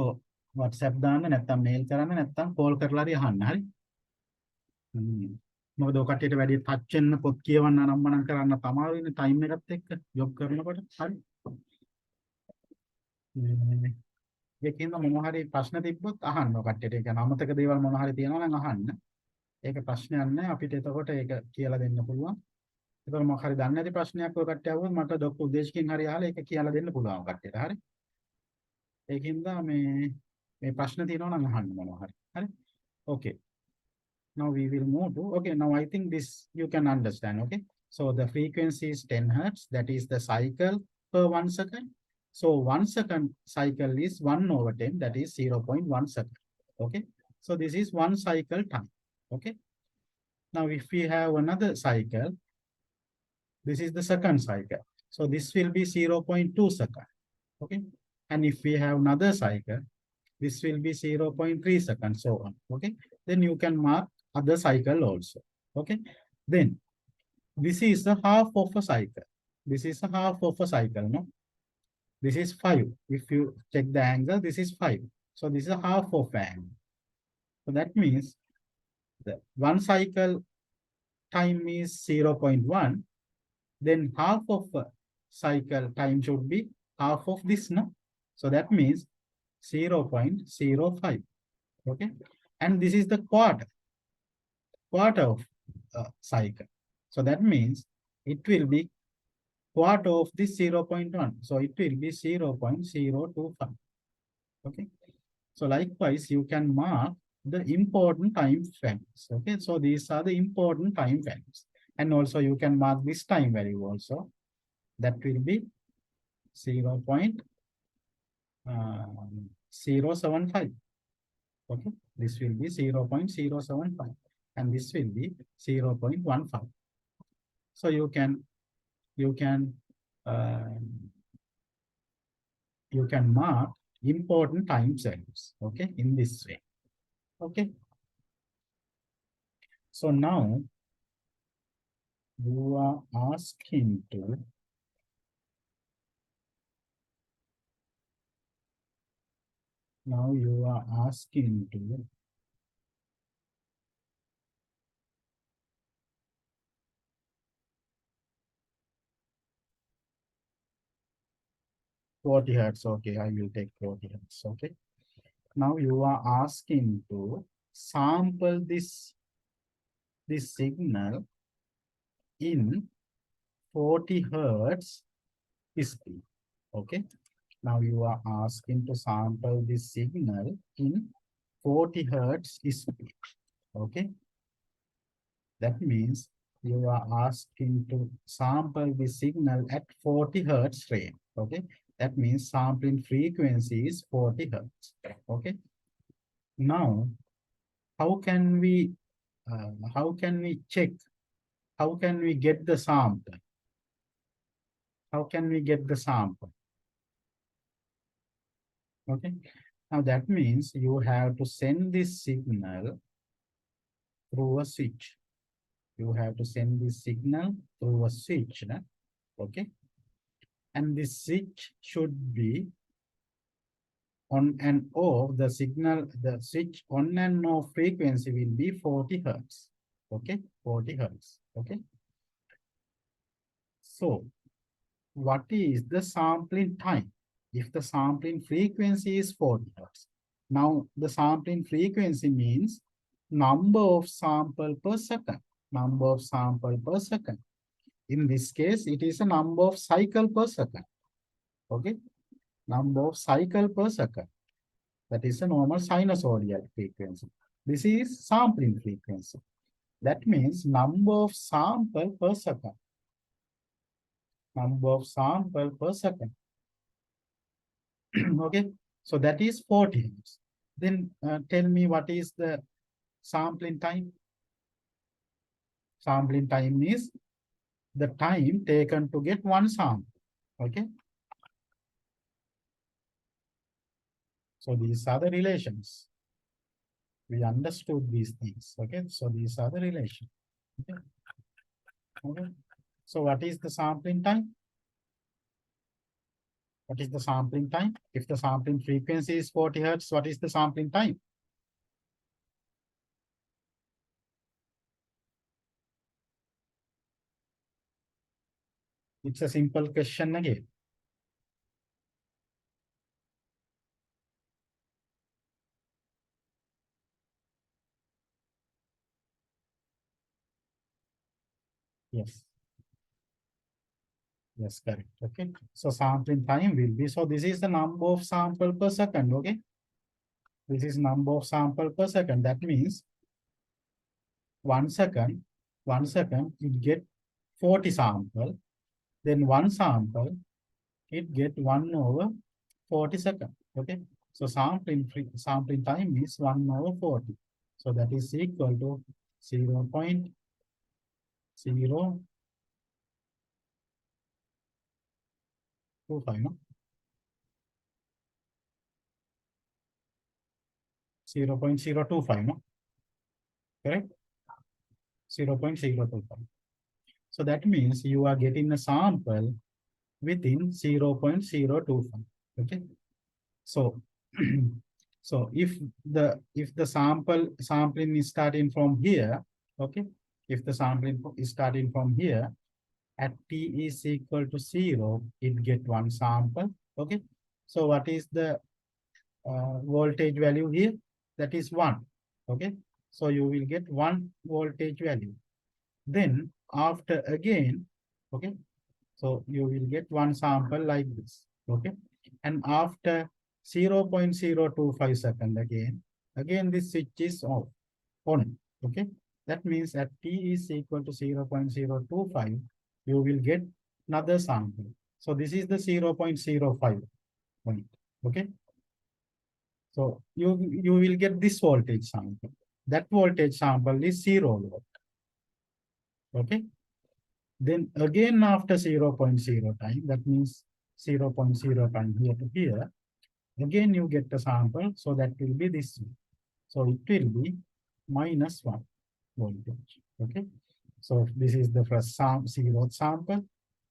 WhatsApp දාන්න නැත්නම් මේල් කරන්න නැත්නම් කෝල් කරලා හරි අහන්න. හරි. මොකද ඔය කට්ටියට වැඩි ටච් වෙන්න පොත් කියවන්න අනම්මනම් කරන්න අමාරුයිනේ ටයිම් එකත් එක්ක ජොබ් කරනකොට. හරි. ඒකෙන්ද මොනවා හරි ප්‍රශ්න තිබ්බොත් අහන්න ඔය කට්ටියට. ඒ කියන්නේ අමතක දේවල් මොනවා හරි තියෙනවා නම් අහන්න. ඒක ප්‍රශ්නයක් නෑ. අපිට එතකොට ඒක කියලා දෙන්න පුළුවන්. ඒතකොට මොකක් හරි දන්නේ නැති ප්‍රශ්නයක් ඔය කට්ටිය අහුවොත් මට ඩොක්ටර් උදේශකින් හරි අහලා ඒක කියලා දෙන්න පුළුවන් කට්ටියට. හරි. ඒකින්ද මේ ප්‍රශ්න තියෙනවා නම් අහන්න මොනවා හරි. හරි. Okay. Now we will move to, okay, now I think this you can understand, okay? So the frequency is 10 hertz, that is the cycle per 1 second. So 1 second cycle is 1 over 10, that is 0.1 second, okay? So this is one cycle time, okay? Now if we have another cycle, this is the second cycle. So this will be 0.2 second, okay? And if we have another cycle, this will be 0.3 seconds, so on, okay? Then you can mark other cycle also, okay? Then this is the half of a cycle. This is a half of a cycle, no? This is 5. If you check the angle, this is 5. So this is a half of angle. So that means the one cycle time is 0.1. Then half of a cycle time should be half of this, no? So that means 0.05, okay? And this is the quarter of cycle. So that means it will be quarter of this 0.1. So it will be 0.025. Okay. So likewise, you can mark the important time frames. Okay. So these are the important time frames. And also you can mark this time value also. That will be 0.075. Okay. This will be 0.075. And this will be 0.15. So you can mark important time values, okay, in this way, okay? So now you are asking to (40 hertz), okay, I will take 40 hertz, okay? Now you are asking to sample this signal in 40 hertz speed, okay? Now you are asking to sample this signal in 40 hertz speed, okay? That means you are asking to sample the signal at 40 hertz range, okay? That means sampling frequency is 40 hertz, okay? Now, how can we check? How can we get the sample? How can we get the sample? Okay. Now that means you have to send this signal through a switch. You have to send this signal through a switch, okay? And this switch should be on and off. The signal, the switch on and off frequency will be 40 hertz, okay? 40 hertz, okay? So what is the sampling time? If the sampling frequency is 40 hertz. Now the sampling frequency means number of sample per second. Number of sample per second. In this case, it is a number of cycle per second. Okay. Number of cycle per second. That is a normal sinusoidal frequency. This is sampling frequency. That means number of sample per second. Number of sample per second. Okay. So that is 40 hertz. Then tell me what is the sampling time? Sampling time is the time taken to get one sample. Okay. So these are the relations. We understood these things. Okay. So these are the relations. Okay. Okay. So what is the sampling time? What is the sampling time? If the sampling frequency is 40 Hertz, what is the sampling time? It's a simple question again. Yes. Yes, correct. Okay. So sampling time will be, so this is the number of sample per second. Okay. This is number of sample per second. That means 1 second, 1 second, it get 40 sample. Then one sample, it get 1/40 second. Okay. So sampling time is 1/40. So that is equal to 0.025, no? 0.025, no? Correct? 0.025. So that means you are getting a sample within 0.025. Okay. So, so if the sampling is starting from here, okay, if the sampling is starting from here, at t is equal to 0, it get one sample. Okay. So what is the voltage value here? That is 1. Okay. So you will get 1 voltage value. Then after again, okay, so you will get one sample like this. Okay. And after 0.025 second again this switch is off, on. Okay. That means at t is equal to 0.025, you will get another sample. So this is the 0.05 point. Okay. So you will get this voltage sample. That voltage sample is 0 volt. Okay. Then again after 0.0 time, that means 0.0 time here to here, again you get the sample, so that will be this one. So it will be -1 voltage. Okay. So this is the first zeroth sample.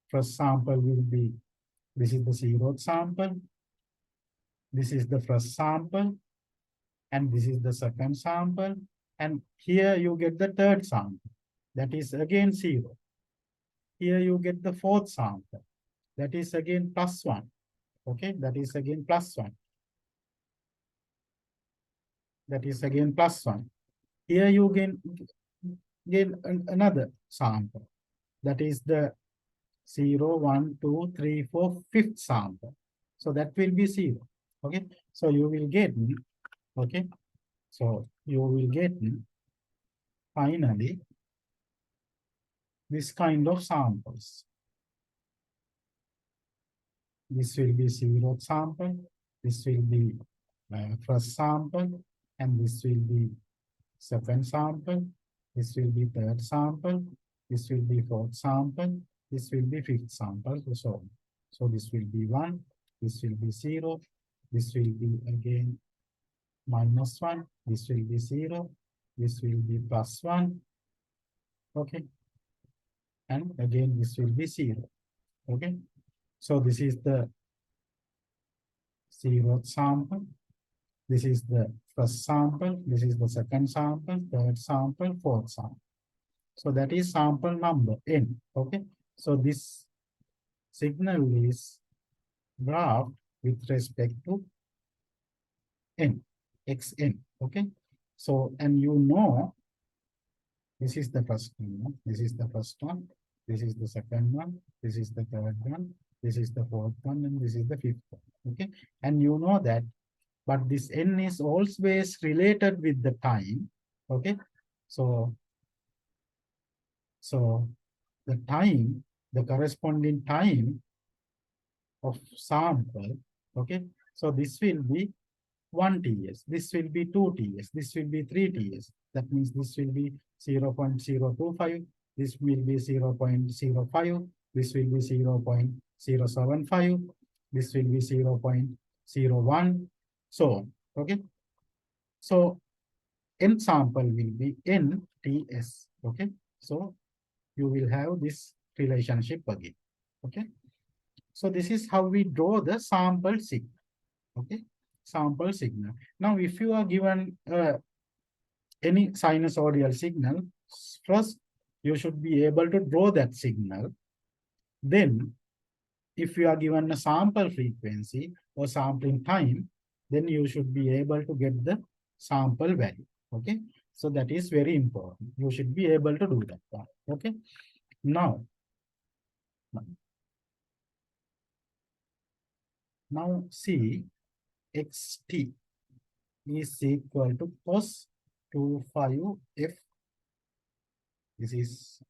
First sample will be, this is the zeroth sample. This is the first sample. And this is the second sample. And here you get the third sample. That is again 0. Here you get the fourth sample. That is again +1. Okay, that is again +1. That is again +1. Here you gain another sample. That is the 0, 1, 2, 3, 4, fifth sample. So that will be 0. Okay, so you will get, okay, so you will get finally this kind of samples. This will be 0th sample. This will be first sample, and this will be second sample. This will be third sample. This will be fourth sample. This will be fifth sample. So this will be 1. This will be 0. This will be again -1. This will be 0. This will be +1. Okay. And again, this will be 0. Okay. So this is the 0th sample. This is the first sample. This is the second sample, third sample, fourth sample. So that is sample number n. Okay. So this signal is graphed with respect to n, xn. Okay. So, and you know, this is the first one. This is the first one. This is the second one. This is the third one. This is the fourth one. And this is the fifth one. Okay. And you know that, but this n is always related with the time. Okay. So the time, the corresponding time of sample. Okay. So this will be 1 TS, this will be 2 TS, this will be 3 TS. That means this will be 0.025, this will be 0.05, this will be 0.075, this will be 0.01, so on. Okay. So n sample will be n TS. Okay. So you will have this relationship again. Okay. So this is how we draw the sample signal. Okay. Sample signal. Now, if you are given any sinusoidal signal, first you should be able to draw that signal. Then, if you are given a sample frequency or sampling time, then you should be able to get the sample value. Okay. So that is very important. You should be able to do that part. Okay. Now see xt is equal to cos 25f. This is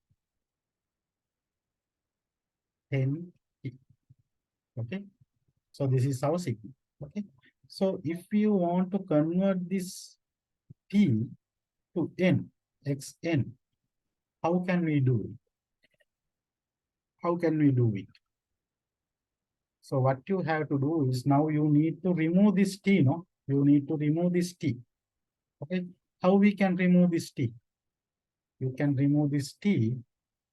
10t. Okay. So this is our signal. Okay. So if you want to convert this t to n, xn, how can we do it? How can we do it? So what you have to do is, now you need to remove this t, no? You need to remove this t. Okay. How we can remove this t? You can remove this t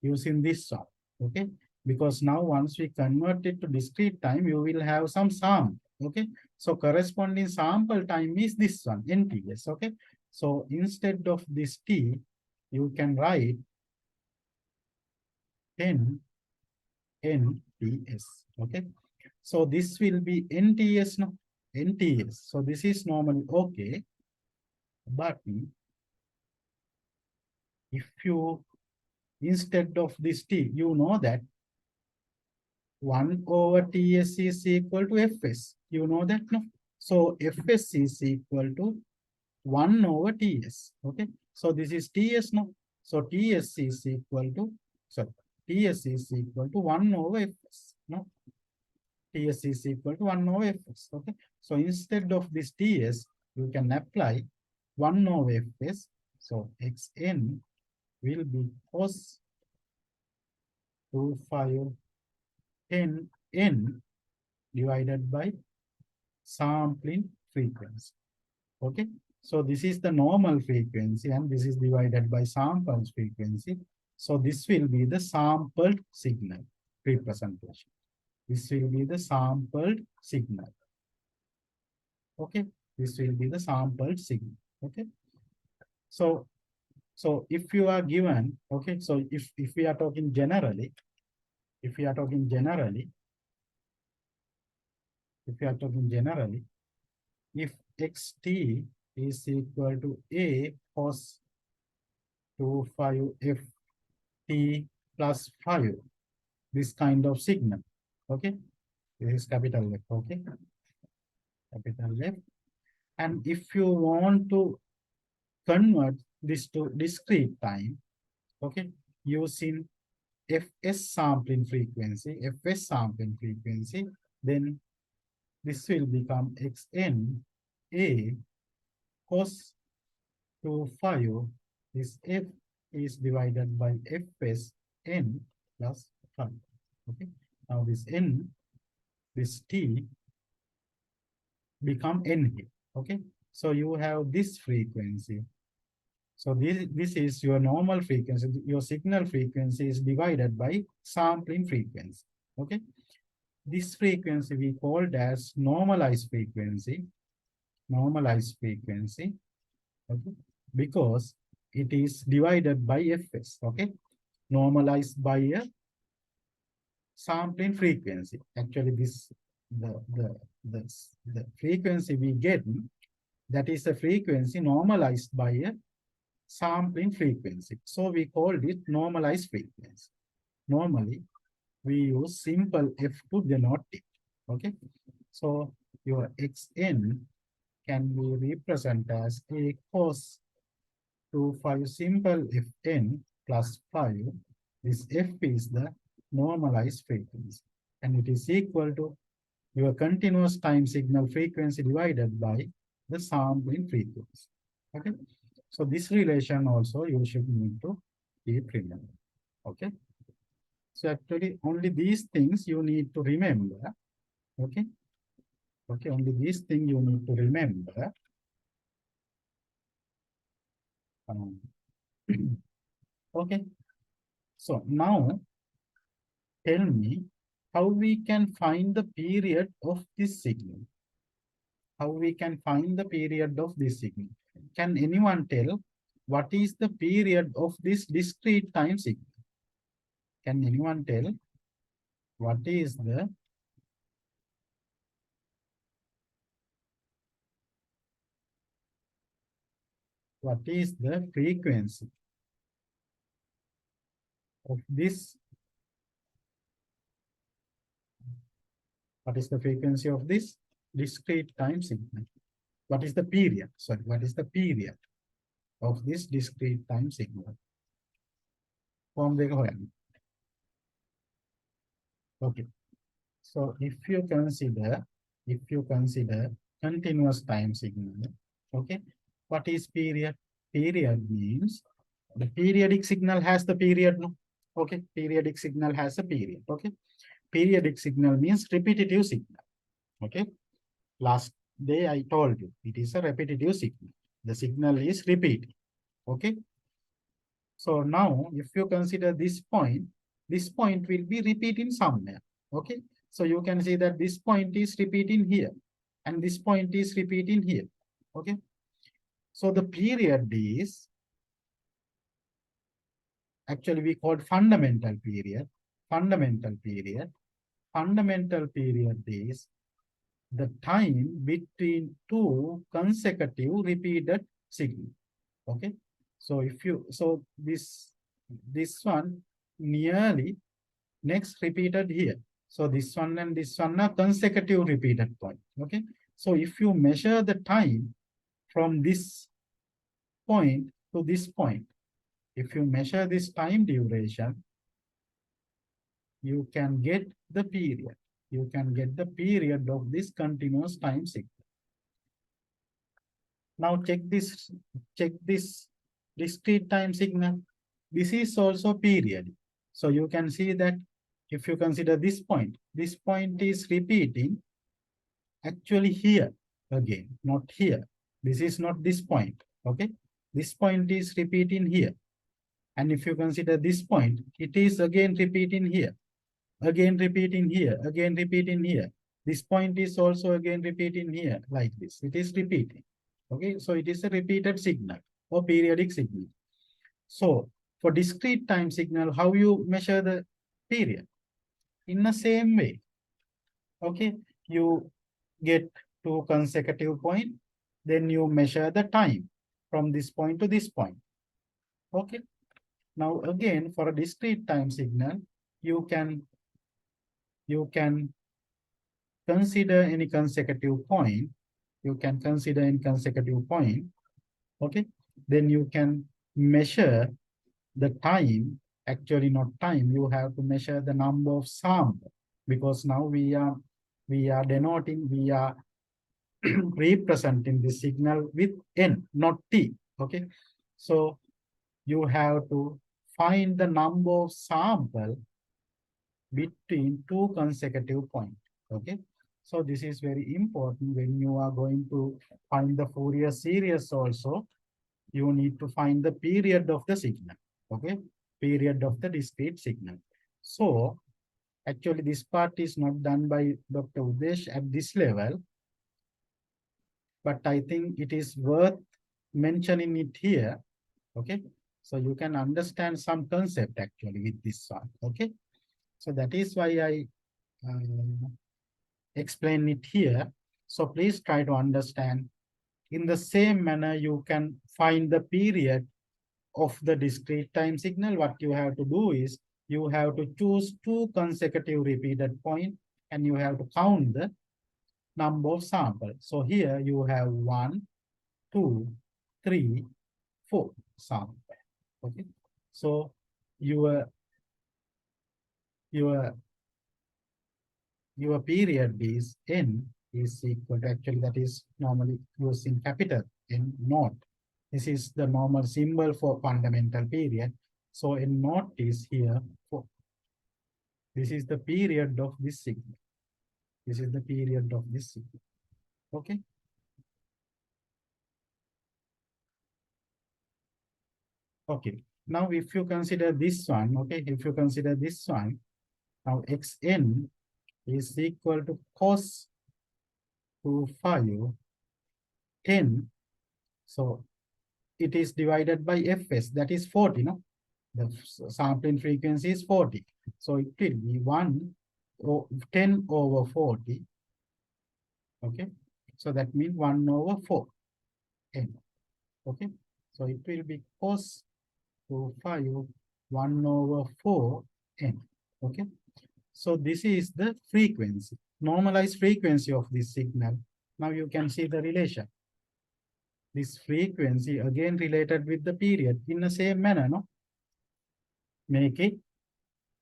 using this one. Okay. Because now once we convert it to discrete time, you will have some sum. Okay. So corresponding sample time is this one, nts. Okay. So instead of this t, you can write 10 nts. Okay. So this will be nts, no? Nts. So this is normally okay. But if you, instead of this t, you know that 1 over ts is equal to fs. You know that, no? So fs is equal to 1 over ts. Okay. So this is ts, no? So ts is equal to, sorry, ts is equal to 1 over fs. No? ts is equal to 1 over fs. Okay. So instead of this ts, you can apply 1 over fs. So xn will be cos 25 10 n divided by sampling frequency. Okay. So this is the normal frequency and this is divided by samples frequency. So this will be the sampled signal representation. This will be the sampled signal. Okay. This will be the sampled signal. Okay. So if you are given, okay, so if we are talking generally, if we are talking generally, if xt is equal to a cos 25f t plus 5, this kind of signal. Okay. This is capital F. Okay. Capital F. And if you want to convert this to discrete time, okay, using fs sampling frequency, then this will become xn a cos 25. This f is divided by fs n plus 5. Okay. Now this n, this t become n here. Okay. So you have this frequency. So this is your normal frequency. Your signal frequency is divided by sampling frequency. Okay. This frequency we called as normalized frequency. Normalized frequency. Okay. Because it is divided by fs. Okay. Normalized by a sampling frequency. Actually, this the frequency we get, that is the frequency normalized by a sampling frequency. So we called it normalized frequency. Normally, we use simple f to denote it. Okay. So your xn can be represented as a cos 25 simple fn plus 5. This f is the normalized frequency, and it is equal to your continuous time signal frequency divided by the sampling frequency. Okay. So this relation also you should need to keep remember. Okay. So actually only these things you need to remember. Okay. Okay. Only these things you need to remember. Um, okay. So now tell me how we can find the period of this signal. How we can find the period of this signal. Can anyone tell what is the period of this discrete time signal? Can anyone tell what is the frequency of this? What is the frequency of this discrete time signal? What is the period? Sorry, what is the period of this discrete time signal? Form දෙක හොයන්න. Okay. So if you consider continuous time signal, okay, what is period? Period means the periodic signal has the period, no? Okay, periodic signal has a period. Okay, periodic signal means repetitive signal. Okay, last day I told you it is a repetitive signal. The signal is repeating. Okay, so now if you consider this point will be repeating somewhere. Okay, so you can see that this point is repeating here and this point is repeating here. Okay, so the period is actually we call fundamental period. Fundamental period is the time between two consecutive repeated signals. Okay, so if you this one nearly next repeated here. So this one and this one are consecutive repeated point. Okay, so if you measure the time from this point to this point, if you measure this time duration, you can get the period. You can get the period of this continuous time signal. Now check this discrete time signal. This is also period. So you can see that if you consider this point is repeating actually here again, not here. This is not this point. Okay, this point is repeating here. And if you consider this point, it is again repeating here, again repeating here, again repeating here. This point is also again repeating here like this. It is repeating. Okay, so it is a repeated signal or periodic signal. So for discrete time signal, how you measure the period? In the same way. Okay, you get two consecutive points, then you measure the time from this point to this point. Okay, now again for a discrete time signal, you can consider any consecutive point. You can consider any consecutive point. Okay, then you can measure the time. Actually not time, you have to measure the number of samples, because now we are denoting, we are representing the signal with n, not t. Okay, so you have to find the number of samples between two consecutive points. Okay, so this is very important when you are going to find the Fourier series also. You need to find the period of the signal. Okay, period of the discrete signal. So actually this part is not done by Dr. Udesh at this level, but I think it is worth mentioning it here. Okay, so you can understand some concept actually with this one. Okay, so that is why I explain it here. So please try to understand. In the same manner, you can find the period of the discrete time signal. What you have to do is you have to choose two consecutive repeated points and you have to count the number of samples. So here you have 1, 2, 3, 4 samples. Okay, so your period is n, is equal to, actually that is normally used in capital N naught. This is the normal symbol for fundamental period. So N naught is here for, this is the period of this signal. This is the period of this signal. Okay. Okay. Now if you consider this one, okay, if you consider this one, now xn is equal to cos 2 5 10. So it is divided by fs, that is 40, no? The sampling frequency is 40. So it will be 10 over 40. Okay. So that means 1 over 4 n. Okay. So it will be cos 2 5 1 over 4 n. Okay. So this is the frequency, normalized frequency of this signal. Now you can see the relation. This frequency again related with the period in the same manner, no? Make it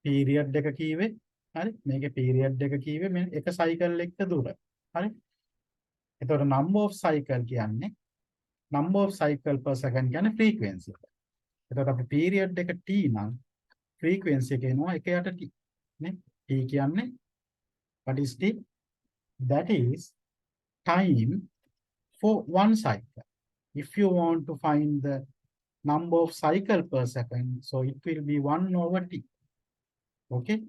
period එක කීවේ හරි මේකේ period එක කීවේ මේ එක cycle එක දුර හරි එතකොට number of cycle කියන්නේ number of cycle per second කියන්නේ frequency එතකොට අපි period එක t නම් frequency එක එනවා 1 යට t නේ t කියන්නේ what is t? That is time for one cycle. If you want to find the number of cycle per second, so it will be 1 over t. Okay.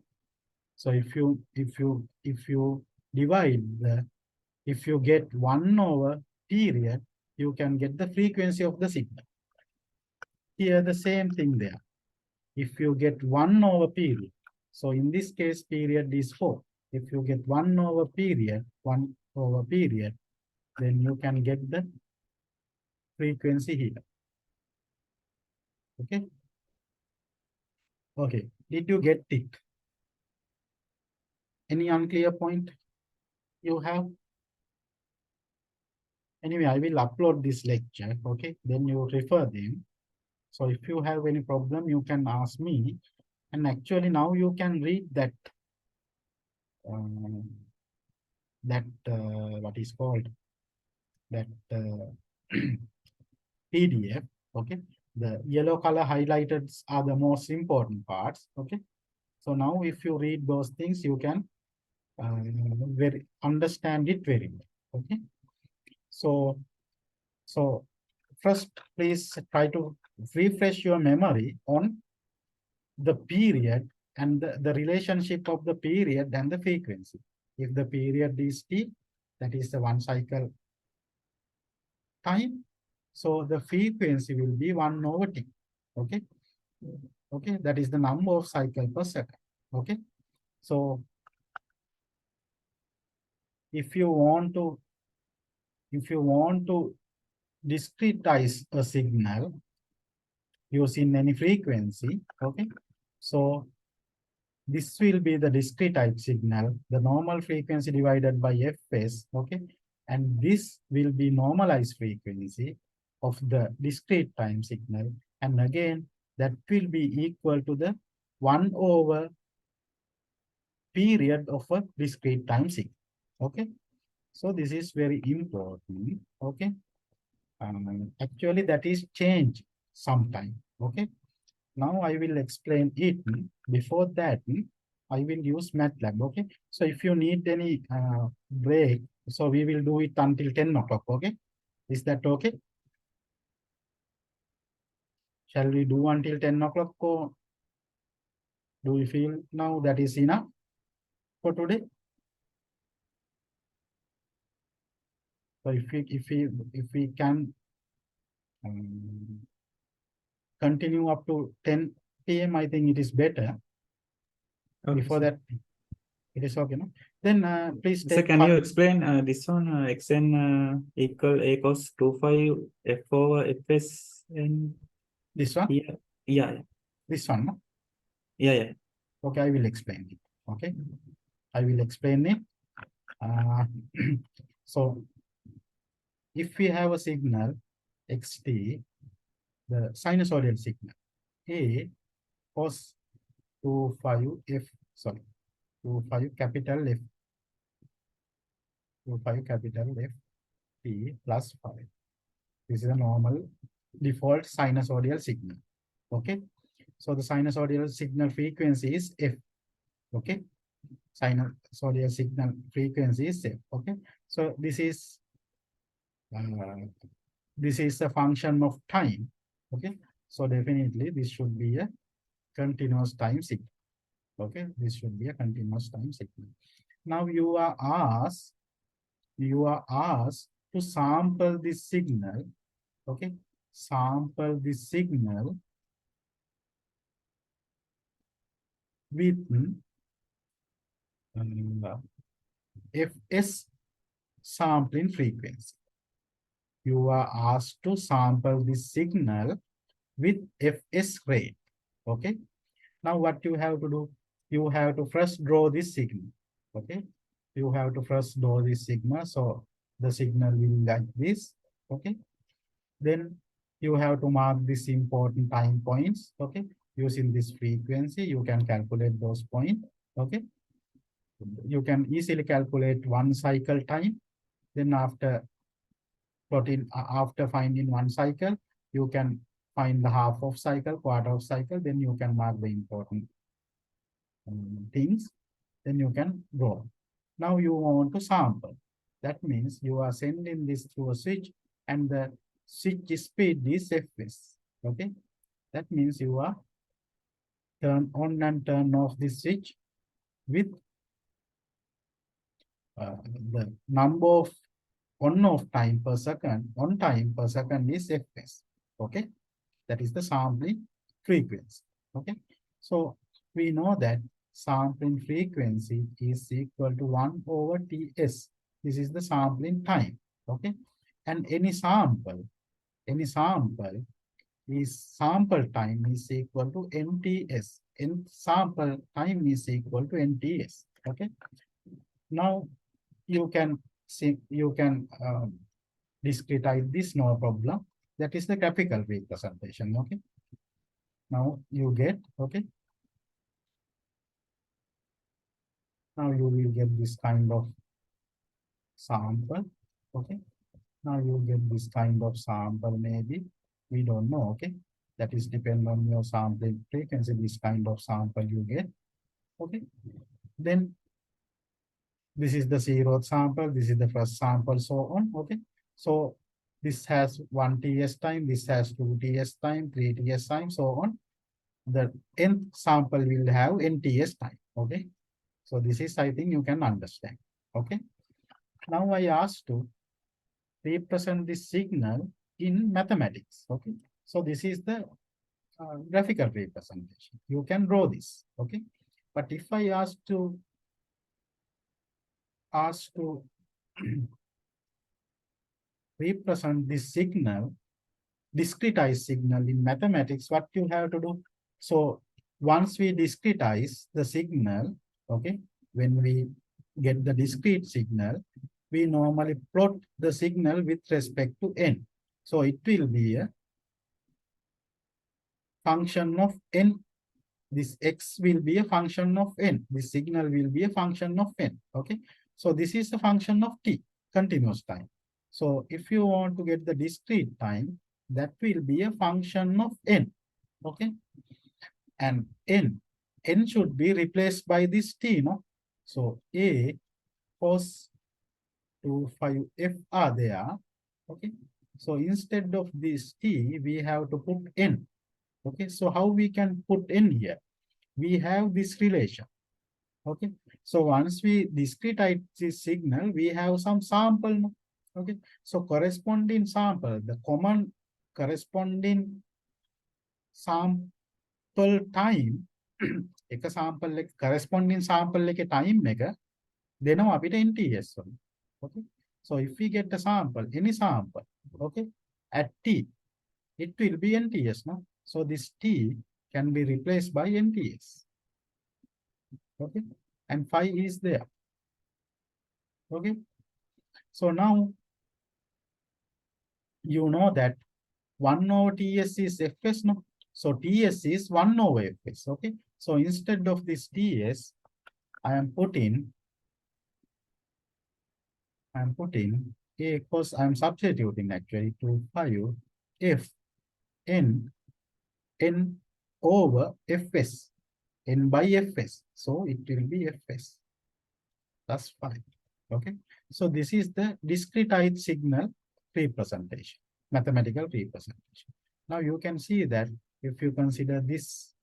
So if you divide if you get 1 over period, you can get the frequency of the signal. Here the same thing there. If you get 1 over period, so in this case period is 4. If you get 1 over period, then you can get the frequency here. Okay. Okay. Did you get it? Any unclear point you have? Anyway, I will upload this lecture. Okay. Then you refer them. So if you have any problem, you can ask me. And actually now you can read that what is called that PDF. Okay. The yellow color highlighted are the most important parts. Okay. So now if you read those things, you can understand it very well. Okay. So first, please try to refresh your memory on the period and the relationship of the period and the frequency. If the period is t, that is the 1 cycle time. So the frequency will be 1 over t. Okay. Okay. That is the number of cycle per second. Okay. So if you want to discretize a signal using any frequency, okay, so this will be the discrete type signal, the normal frequency divided by fs, okay, and this will be normalized frequency of the discrete time signal, and again that will be equal to the 1 over period of a discrete time signal. Okay. So this is very important. Okay. Actually that is changed sometime. Okay. Now I will explain it. Before that, I will use MATLAB. Okay. So if you need any break, so we will do it until 10 o'clock. Okay. Is that okay? Shall we do until 10 o'clock? Or do you feel now that is enough for today? So if we can continue up to 10 p.m., I think it is better. Okay. Before that, it is okay, no? Then please take. So can you explain this one? Xn equal a cos 2 5 f over fs and this one? Yeah. Yeah. This one, no? Yeah. Yeah. Okay, I will explain it. Okay, I will explain it. So if we have a signal xt, the sinusoidal signal a cos 2 5 f, sorry, 2 5 capital F 25 capital F T plus 5. This is a normal default sinusoidal signal. Okay. So the sinusoidal signal frequency is F. Okay. Sinusoidal signal frequency is F. Okay. So uh, this is a function of time. Okay. So definitely this should be a continuous time signal. Okay. This should be a continuous time signal. Now you are asked to sample this signal. Okay. Sample this signal with Fs sampling frequency. You are asked to sample this signal with Fs rate. Okay. Now what you have to do? You have to first draw this signal. Okay. You have to first draw this signal. So the signal will be like this. Okay. Then you have to mark these important time points. Okay. Using this frequency, you can calculate those points. Okay. You can easily calculate one cycle time. Then after finding one cycle, you can find the half of cycle, quarter of cycle. Then you can mark the important things. Then you can draw. Now you want to sample. That means you are sending this through a switch, and the switch speed is Fs. Okay. That means you are turn on and turn off this switch with the number of on-off time per second. On time per second is Fs. Okay. That is the sampling frequency. Okay. So we know that sampling frequency is equal to 1 over Ts. This is the sampling time. Okay. And any sample is sample time is equal to NTS. And sample time is equal to NTS. Okay. Now you can see, you can discretize this, no problem. That is the graphical representation. Okay. Now you get, okay. Now you will get this kind of sample. Okay. Now you get this kind of sample, maybe. We don't know. Okay. That is depend on your sampling frequency, this kind of sample you get. Okay. Then this is the 0th sample, this is the first sample, so on. Okay. So this has 1 TS time, this has 2 TS time, 3 TS time, so on. The nth sample will have NTS time. Okay. So this is, I think you can understand. Okay. Now I asked to represent this signal in mathematics. Okay. So this is the graphical representation. You can draw this. Okay. But if I ask to represent this signal, discretize signal in mathematics, what you have to do? So once we discretize the signal, okay, when we get the discrete signal, we normally plot the signal with respect to n. So it will be a function of n. This x will be a function of n. This signal will be a function of n. Okay. So this is a function of t, continuous time. So if you want to get the discrete time, that will be a function of n. Okay. And n should be replaced by this t, no? So a, cos 2, 5, f are there. Okay. So instead of this t, we have to put n. Okay. So how we can put n here? We have this relation. Okay. So once we discretize this signal, we have some sample. No? Okay. So corresponding sample, the common corresponding sample time, එක sample එක corresponding sample එක time එක දෙනවා අපිට NTS වලින්. Okay. So if we get a sample, any sample, okay, at t, it will be NTS. No? So this t can be replaced by NTS. Okay. And phi is there. Okay. So now you know that 1 over Ts is Fs, no? So Ts is 1 over Fs. Okay. So instead of this Ts, I am putting I'm putting A cos, I'm substituting actually to 5 F N N over Fs, N by Fs. So it will be Fs. That's 5. Okay. So this is the discretized signal representation, mathematical representation. Now you can see that if you consider this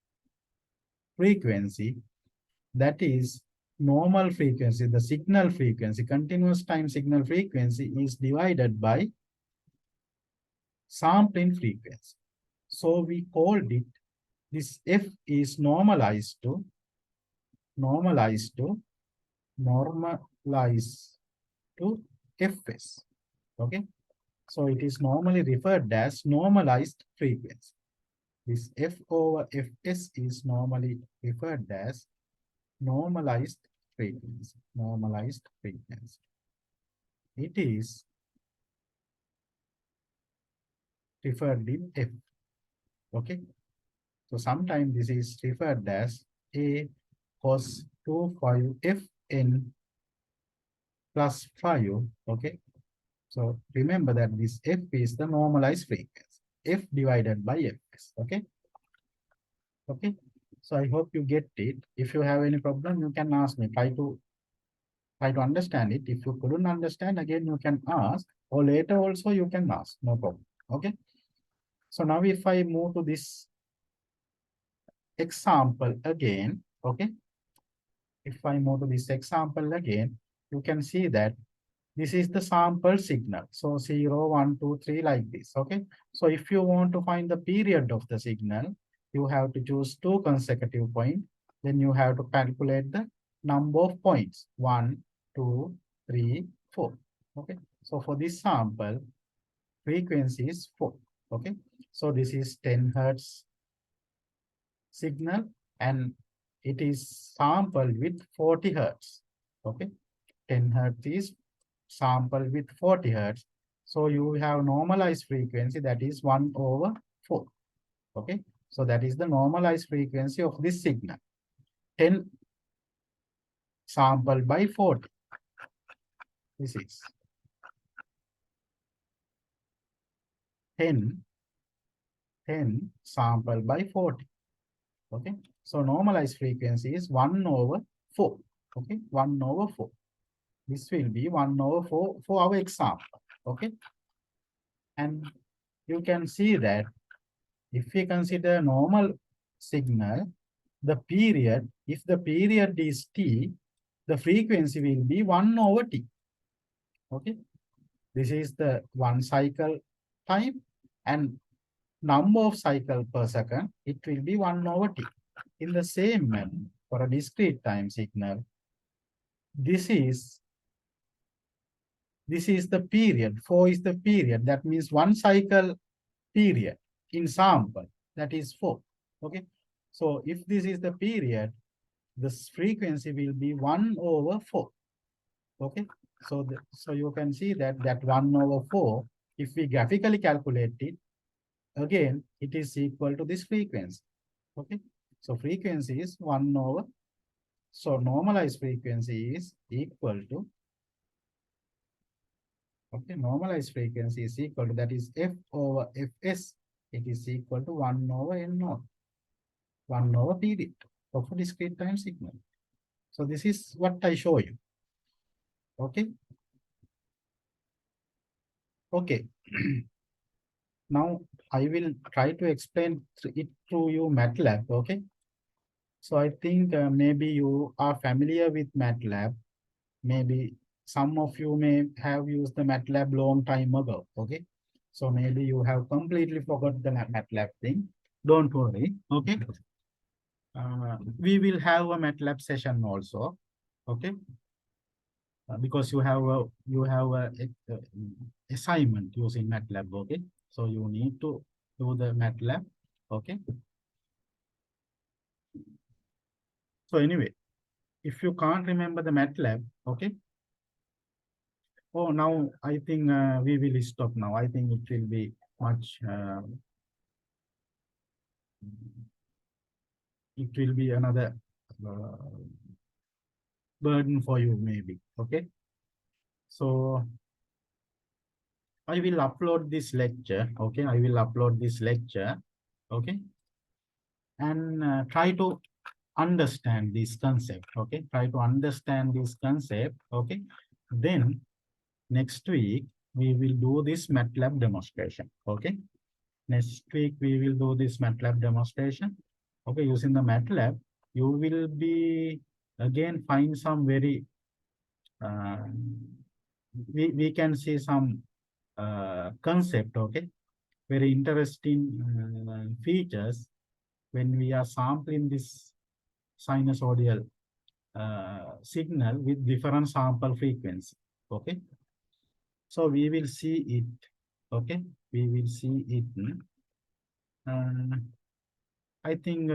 frequency, that is normal frequency, the signal frequency, continuous time signal frequency is divided by sampling frequency. So we called it, this F is normalized to normalize to Fs. Okay. So it is normally referred as normalized frequency. This F over Fs is normally referred as normalized frequency. Normalized frequency. It is referred in F. Okay. So sometimes this is referred as A cos 25 Fn plus 5. Okay. So remember that this F is the normalized frequency. F divided by Fs. Okay. Okay. So I hope you get it. If you have any problem, you can ask me. Try to understand it. If you couldn't understand, again you can ask, or later also you can ask. No problem. Okay. So now if I move to this example again, okay. If I move to this example again, you can see that this is the sample signal. So 0, 1, 2, 3 like this. Okay. So if you want to find the period of the signal, you have to choose 2 consecutive points. Then you have to calculate the number of points. 1, 2, 3, 4. Okay. So for this sample, frequency is 4. Okay. So this is 10 hertz signal and it is sampled with 40 hertz. Okay. 10 hertz is sampled with 40 hertz. So you have normalized frequency that is 1 over 4. Okay. So that is the normalized frequency of this signal. 10 sampled by 40. This is 10 sampled by 40. Okay. So normalized frequency is 1 over 4. Okay. 1 over 4. This will be 1 over 4 for our example. Okay. And you can see that if we consider normal signal, the period, if the period is t, the frequency will be 1 over t. Okay. This is the 1 cycle time and number of cycle per second, it will be 1 over t. In the same manner, for a discrete time signal, this is the period. 4 is the period. That means 1 cycle period in sample. That is 4. Okay. So if this is the period, this frequency will be 1 over 4. Okay. So you can see that 1 over 4, if we graphically calculate it, again, it is equal to this frequency. Okay. So frequency is 1 over. So normalized frequency is equal to, okay, normalized frequency is equal to, that is F over Fs. It is equal to 1 over N naught. 1 over period of a discrete time signal. So this is what I show you. Okay. Okay. Now I will try to explain it through you MATLAB. Okay. So I think maybe you are familiar with MATLAB. Maybe some of you may have used the MATLAB long time ago. Okay. So maybe you have completely forgot the MATLAB thing. Don't worry. Okay. We will have a MATLAB session also. Okay. Because you have a assignment using MATLAB. Okay. So you need to do the MATLAB. Okay. So anyway, if you can't remember the MATLAB, okay. Oh, now I think we will stop now. I think it will be much, it will be another burden for you maybe. Okay. So I will upload this lecture. Okay, I will upload this lecture. Okay, and try to understand this concept. Okay, try to understand this concept. Okay, then next week we will do this MATLAB demonstration. Okay, next week we will do this MATLAB demonstration. Okay, using the MATLAB, you will be again find some very uh, we can see some concept. Okay, very interesting features when we are sampling this sinusoidal signal with different sample frequency. Okay, so we will see it. Okay, we will see it. Uh, I think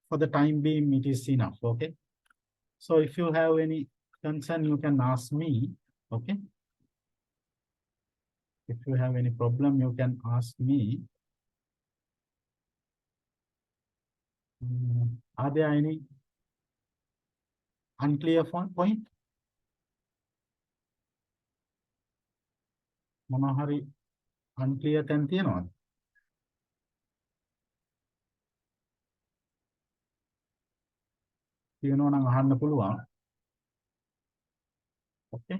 for the time being it is enough. Okay, so if you have any concern, you can ask me. Okay, if you have any problem, you can ask me. Are there any unclear point? මොනවා හරි unclear තැන් තියෙනවද? තියෙනවා නම් අහන්න පුළුවන්. Okay.